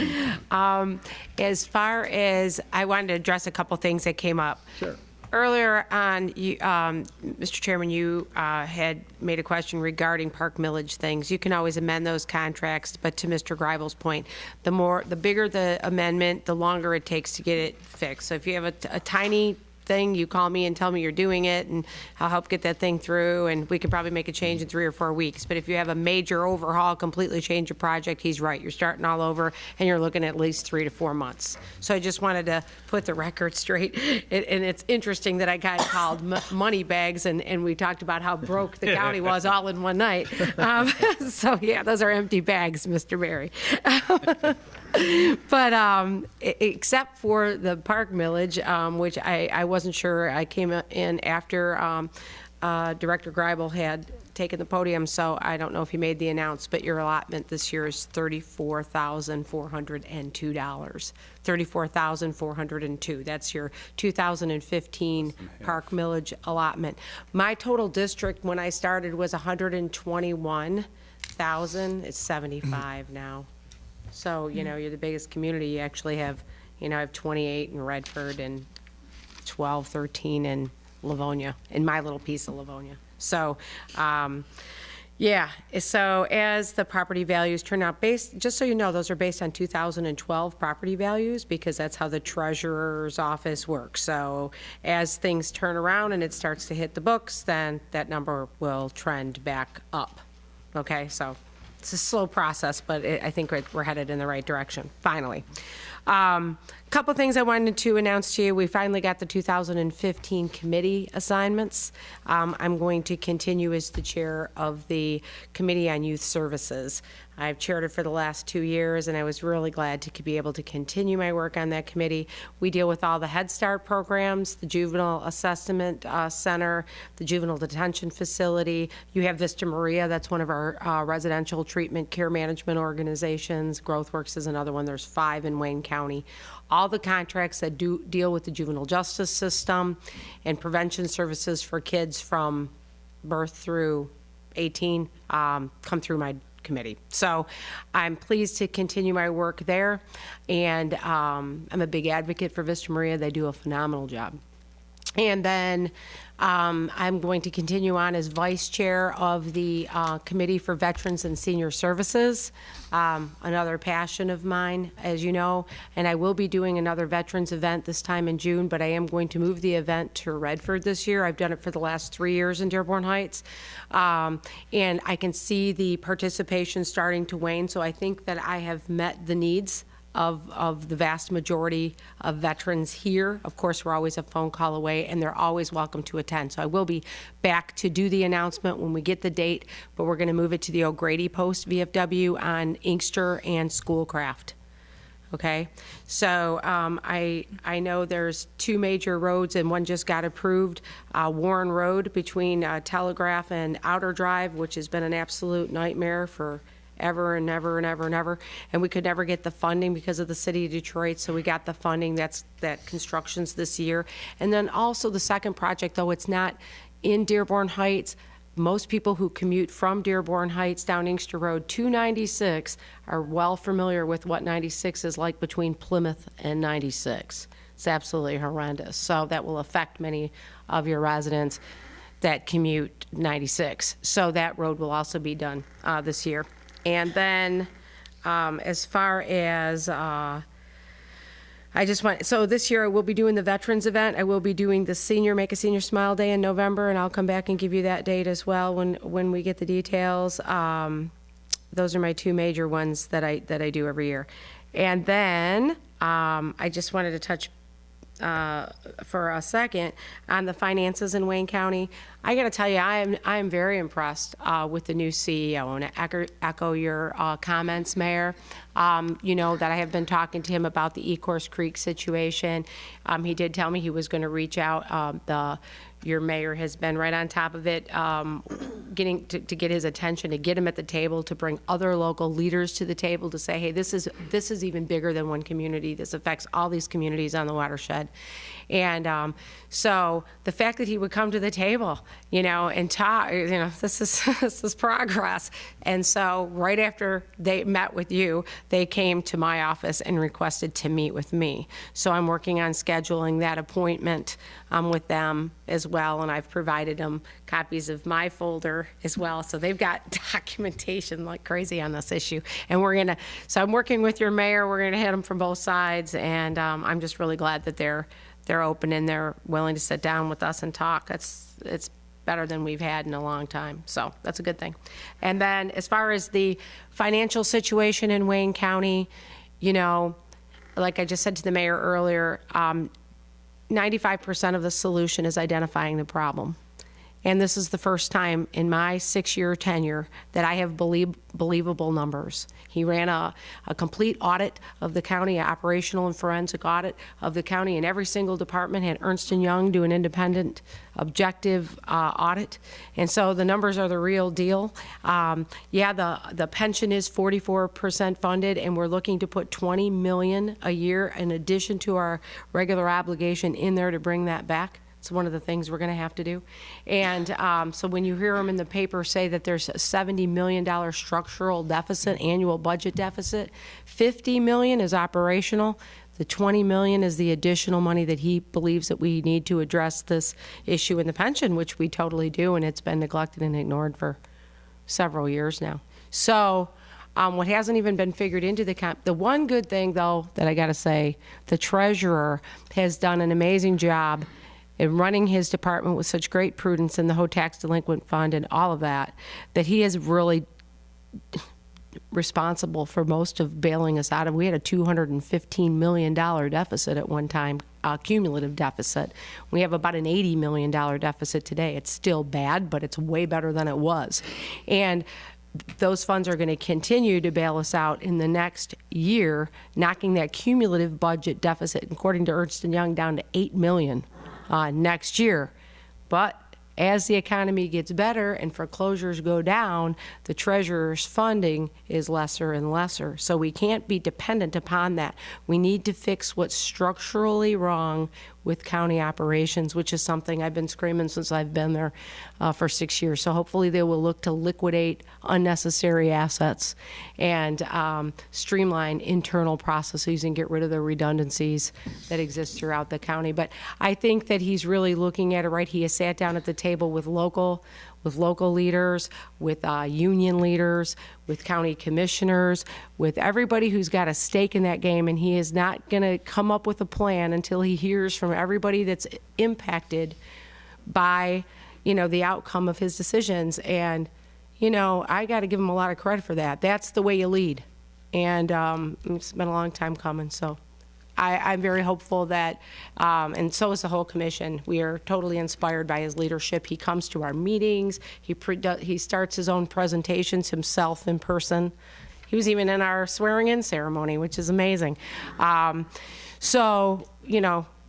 As far as, I wanted to address a couple things that came up. Sure. Earlier on, you, Mr. Chairman, you had made a question regarding park millage things. You can always amend those contracts, but to Mr. Greibel's point, the bigger the amendment, the longer it takes to get it fixed. So if you have a tiny thing, you call me and tell me you're doing it, and I'll help get that thing through, and we can probably make a change in 3 or 4 weeks. But if you have a major overhaul, completely change your project, he's right. You're starting all over, and you're looking at least 3 to 4 months. So I just wanted to put the record straight. And it's interesting that I got called money bags, and we talked about how broke the county was all in one night. So yeah, those are empty bags, Mr. Barry. But except for the park millage, which I wasn't sure, I came in after Director Greibel had taken the podium, so I don't know if he made the announcement, but your allotment this year is $34,402. $34,402. That's your 2015 park millage allotment. My total district when I started was 121. thousand, it's 75 now. So, you know, you're the biggest community, you actually have, you know, I have 28 in Redford and 12, 13 in Livonia, in my little piece of Livonia. So, yeah, so as the property values turn out, just so you know, those are based on 2012 property values, because that's how the treasurer's office works. So as things turn around and it starts to hit the books, then that number will trend back up. Okay, so it's a slow process, but I think we're headed in the right direction, finally. Couple things I wanted to announce to you. We finally got the 2015 committee assignments. I'm going to continue as the chair of the Committee on Youth Services. I've chaired it for the last 2 years, and I was really glad to be able to continue my work on that committee. We deal with all the Head Start programs, the Juvenile Assessment Center, the Juvenile Detention Facility. You have Vista Maria, that's one of our residential treatment care management organizations. GrowthWorks is another one. There's 5 in Wayne County. All the contracts that deal with the juvenile justice system and prevention services for kids from birth through 18 come through my committee. So I'm pleased to continue my work there, and I'm a big advocate for Vista Maria. They do a phenomenal job. And then I'm going to continue on as vice chair of the Committee for Veterans and Senior Services, another passion of mine, as you know, and I will be doing another veterans event this time in June, but I am going to move the event to Redford this year. I've done it for the last 3 years in Dearborn Heights, and I can see the participation starting to wane, so I think that I have met the needs of the vast majority of veterans here. Of course, we're always a phone call away, and they're always welcome to attend. So I will be back to do the announcement when we get the date, but we're going to move it to the O'Grady Post VFW on Inkster and Schoolcraft. Okay, so I know there's 2 major roads, and one just got approved, Warren Road between Telegraph and Outer Drive, which has been an absolute nightmare for ever and ever and ever and ever, and we could never get the funding because of the city of Detroit, so we got the funding. That construction's this year. And then also the second project, though it's not in Dearborn Heights, most people who commute from Dearborn Heights down Inkster Road to 96 are well familiar with what 96 is like between Plymouth and 96. It's absolutely horrendous. So that will affect many of your residents that commute 96. So that road will also be done this year. And then as far as so this year I will be doing the veterans event. I will be doing the Make a Senior Smile Day in November, and I'll come back and give you that date as well when we get the details. Those are my 2 major ones that I do every year. And then I just wanted to touch for a second on the finances in Wayne County. I got to tell you, I am very impressed with the new CEO, and I echo your comments, Mayor. You know that I have been talking to him about the Ecorse Creek situation. He did tell me he was going to reach out. Your mayor has been right on top of it, getting to get his attention, to get him at the table, to bring other local leaders to the table, to say, hey, this is even bigger than one community. This affects all these communities on the watershed. And so the fact that he would come to the table, you know, and talk, you know, this is progress. And so right after they met with you, they came to my office and requested to meet with me. So I'm working on scheduling that appointment with them as well, and I've provided them copies of my folder as well. So they've got documentation like crazy on this issue. And so I'm working with your mayor. We're gonna hit them from both sides, and I'm just really glad that they're open and they're willing to sit down with us and talk. It's better than we've had in a long time, so that's a good thing. And then as far as the financial situation in Wayne County, you know, like I just said to the mayor earlier, 95% of the solution is identifying the problem. And this is the first time in my 6-year tenure that I have believable numbers. He ran a complete audit of the county, an operational and forensic audit of the county, and every single department had Ernst & Young do an independent, objective audit. And so the numbers are the real deal. Yeah, the pension is 44% funded, and we're looking to put $20 million a year in addition to our regular obligation in there to bring that back It's one of the things we're going to have to do. And so when you hear them in the paper say that there's a $70 million structural deficit, annual budget deficit, $50 million is operational. The $20 million is the additional money that he believes that we need to address this issue in the pension, which we totally do, and it's been neglected and ignored for several years now. So what hasn't even been figured into the one good thing, though, that I got to say, the treasurer has done an amazing job in running his department with such great prudence in the whole tax delinquent fund and all of that, that he is really responsible for most of bailing us out of. We had a $215 million deficit at one time, cumulative deficit. We have about an $80 million deficit today. It's still bad, but it's way better than it was. And those funds are going to continue to bail us out in the next year, knocking that cumulative budget deficit, according to Ernst & Young, down to $8 million next year. But as the economy gets better and foreclosures go down, the treasurer's funding is lesser and lesser. So we can't be dependent upon that. We need to fix what's structurally wrong with county operations, which is something I've been screaming since I've been there for 6 years. So hopefully they will look to liquidate unnecessary assets and streamline internal processes and get rid of the redundancies that exist throughout the county. But I think that he's really looking at it right. He has sat down at the table with local leaders, with union leaders, with county commissioners, with everybody who's got a stake in that game, and he is not going to come up with a plan until he hears from everybody that's impacted by, the outcome of his decisions. And, I got to give him a lot of credit for that. That's the way you lead. And it's been a long time coming, so I'm very hopeful that, and so is the whole commission. We are totally inspired by his leadership. He comes to our meetings. He starts his own presentations himself in person. He was even in our swearing-in ceremony, which is amazing. So,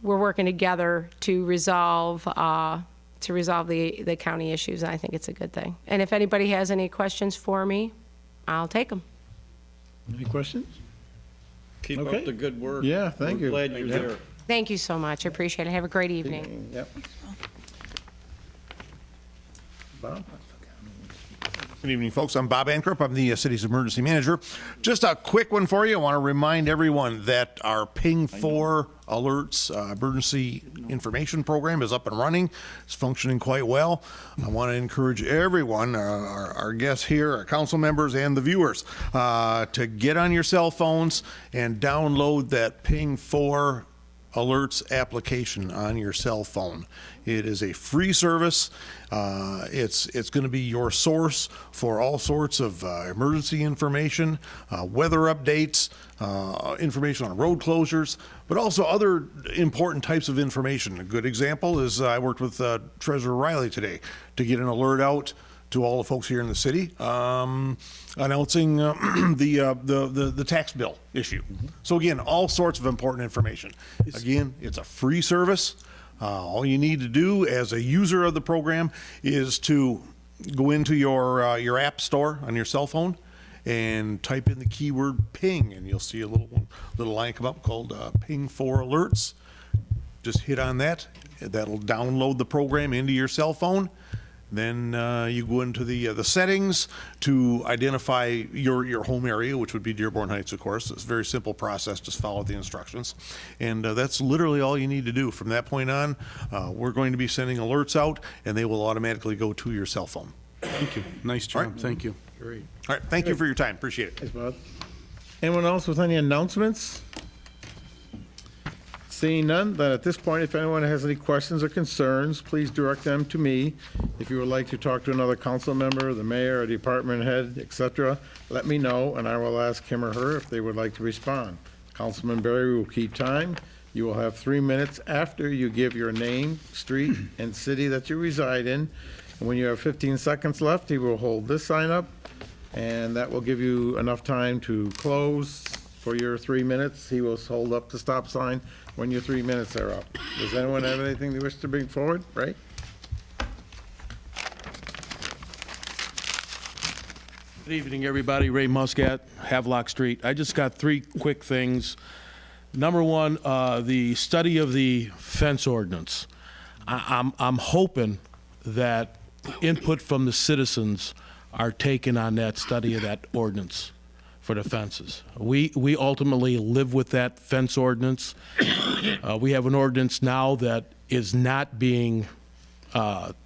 we're working together to resolve the county issues, and I think it's a good thing. And if anybody has any questions for me, I'll take them. Any questions? Keep Okay. up the good work. Yeah, thank you. We're glad you're there. Thank you so much. I appreciate it. Have a great evening. Yep. Bob? Good evening, folks. I'm Bob Ankrup. I'm the city's emergency manager. Just a quick one for you. I want to remind everyone that our Ping 4 alerts emergency information program is up and running. It's functioning quite well. I want to encourage everyone, our guests here, our council members, and the viewers, to get on your cell phones and download that Ping 4 alerts application on your cell phone. It is a free service. It's going to be your source for all sorts of emergency information, weather updates, information on road closures, but also other important types of information. A good example is I worked with Treasurer Riley today to get an alert out to all the folks here in the city, announcing the tax bill issue. So again, all sorts of important information. Again, it's a free service. All you need to do as a user of the program is to go into your app store on your cell phone and type in the keyword ping, and you'll see a little line come up called Ping 4 Alerts. Just hit on that. That'll download the program into your cell phone. Then you go into the settings to identify your home area, which would be Dearborn Heights, of course. It's a very simple process. Just follow the instructions. And that's literally all you need to do. From that point on, we're going to be sending alerts out, and they will automatically go to your cell phone. Thank you. Nice job. All right. Thank you. Great. All right. Thank you for your time. Appreciate it. Thanks, Bob. Anyone else with any announcements? Seeing none, then at this point, if anyone has any questions or concerns, please direct them to me. If you would like to talk to another council member, the mayor, a department head, etc., let me know, and I will ask him or her if they would like to respond. Councilman Berry will keep time. You will have 3 minutes after you give your name, street, and city that you reside in. And when you have 15 seconds left, he will hold this sign up, and that will give you enough time to close for your 3 minutes. He will hold up the stop sign when your 3 minutes are up. Does anyone have anything they wish to bring forward? Right? Good evening, everybody. Ray Muscat, Havelock Street. I just got 3 quick things. Number one, the study of the fence ordinance. I'm hoping that input from the citizens are taken on that study of that ordinance for the fences. We ultimately live with that fence ordinance. We have an ordinance now that is not being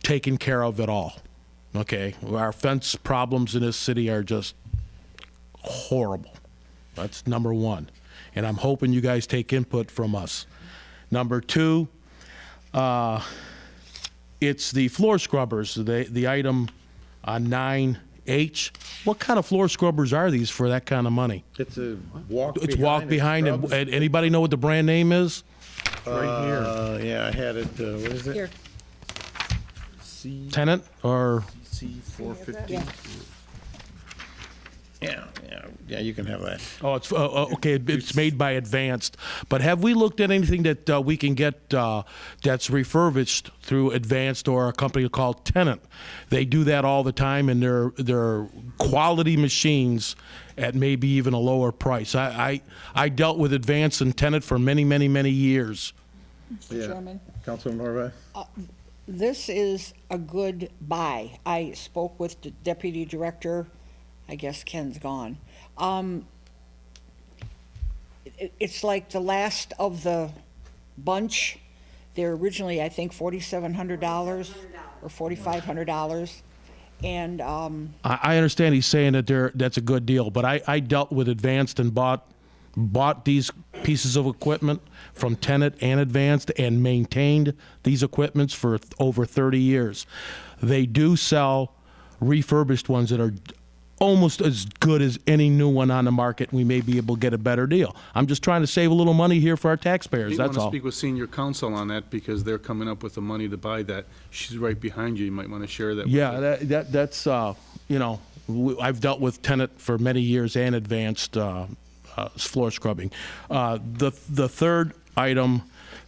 taken care of at all. Okay, our fence problems in this city are just horrible. That's number one. And I'm hoping you guys take input from us. Number two, it's the floor scrubbers, the item on 9H. What kind of floor scrubbers are these for that kind of money? It's a walk It's behind. walk behind, scrubs. and anybody know what the brand name is? Right here. Yeah, I had it, what is it? Here. Tenant or? C450. Yeah, you can have that. Oh, it's okay. It's made by Advanced, but have we looked at anything that we can get that's refurbished through Advanced or a company called Tenant? They do that all the time, and they're quality machines at maybe even a lower price. I dealt with Advanced and Tenant for many years. Yeah. Chairman? Councilman Horvath? This is a good buy. I spoke with the deputy director. I guess Ken's gone. It's like the last of the bunch. They're originally, I think, $4,700 or $4,500. And I understand he's saying that that's a good deal, but I dealt with Advanced and bought these pieces of equipment from Tenant and Advanced and maintained these equipments for over 30 years. They do sell refurbished ones that are almost as good as any new one on the market. We may be able to get a better deal. I'm just trying to save a little money here for our taxpayers, You that's want to all. speak with senior counsel on that because they're coming up with the money to buy that. She's right behind you. You might want to share that with her. Yeah, that's, you know, I've dealt with Tenant for many years and Advanced floor scrubbing. The third item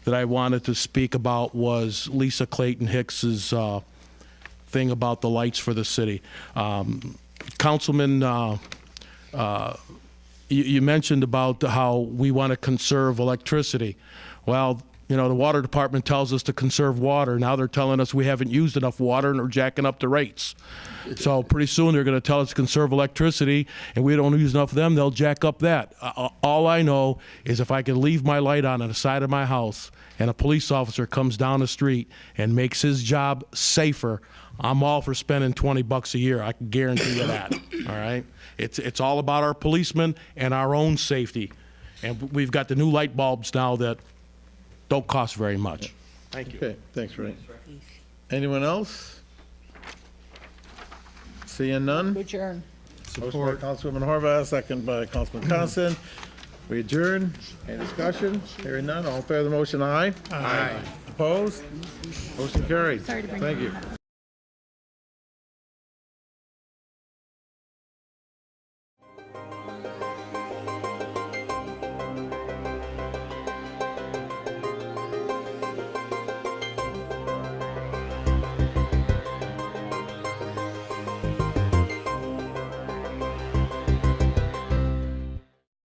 that I wanted to speak about was Lisa Clayton Hicks's thing about the lights for the city. Councilman, you mentioned about how we want to conserve electricity. Well, you know, the water department tells us to conserve water. Now they're telling us we haven't used enough water and are jacking up the rates. So pretty soon they're going to tell us to conserve electricity, and we don't use enough of them, they'll jack up that. All I know is if I can leave my light on the side of my house and a police officer comes down the street and makes his job safer, I'm all for spending $20 a year. I can guarantee you that. All right? It's all about our policemen and our own safety. And we've got the new light bulbs now that don't cost very much. Thank you. Okay, thanks, Ray. Anyone else? Seeing none? adjourn. Motion by Councilwoman Horvath, second by Councilman Constant. We adjourn. Any discussion? Hearing none. All in favor of the motion, aye. Aye. Opposed? Motion carried. Sorry to bring Thank that you. up.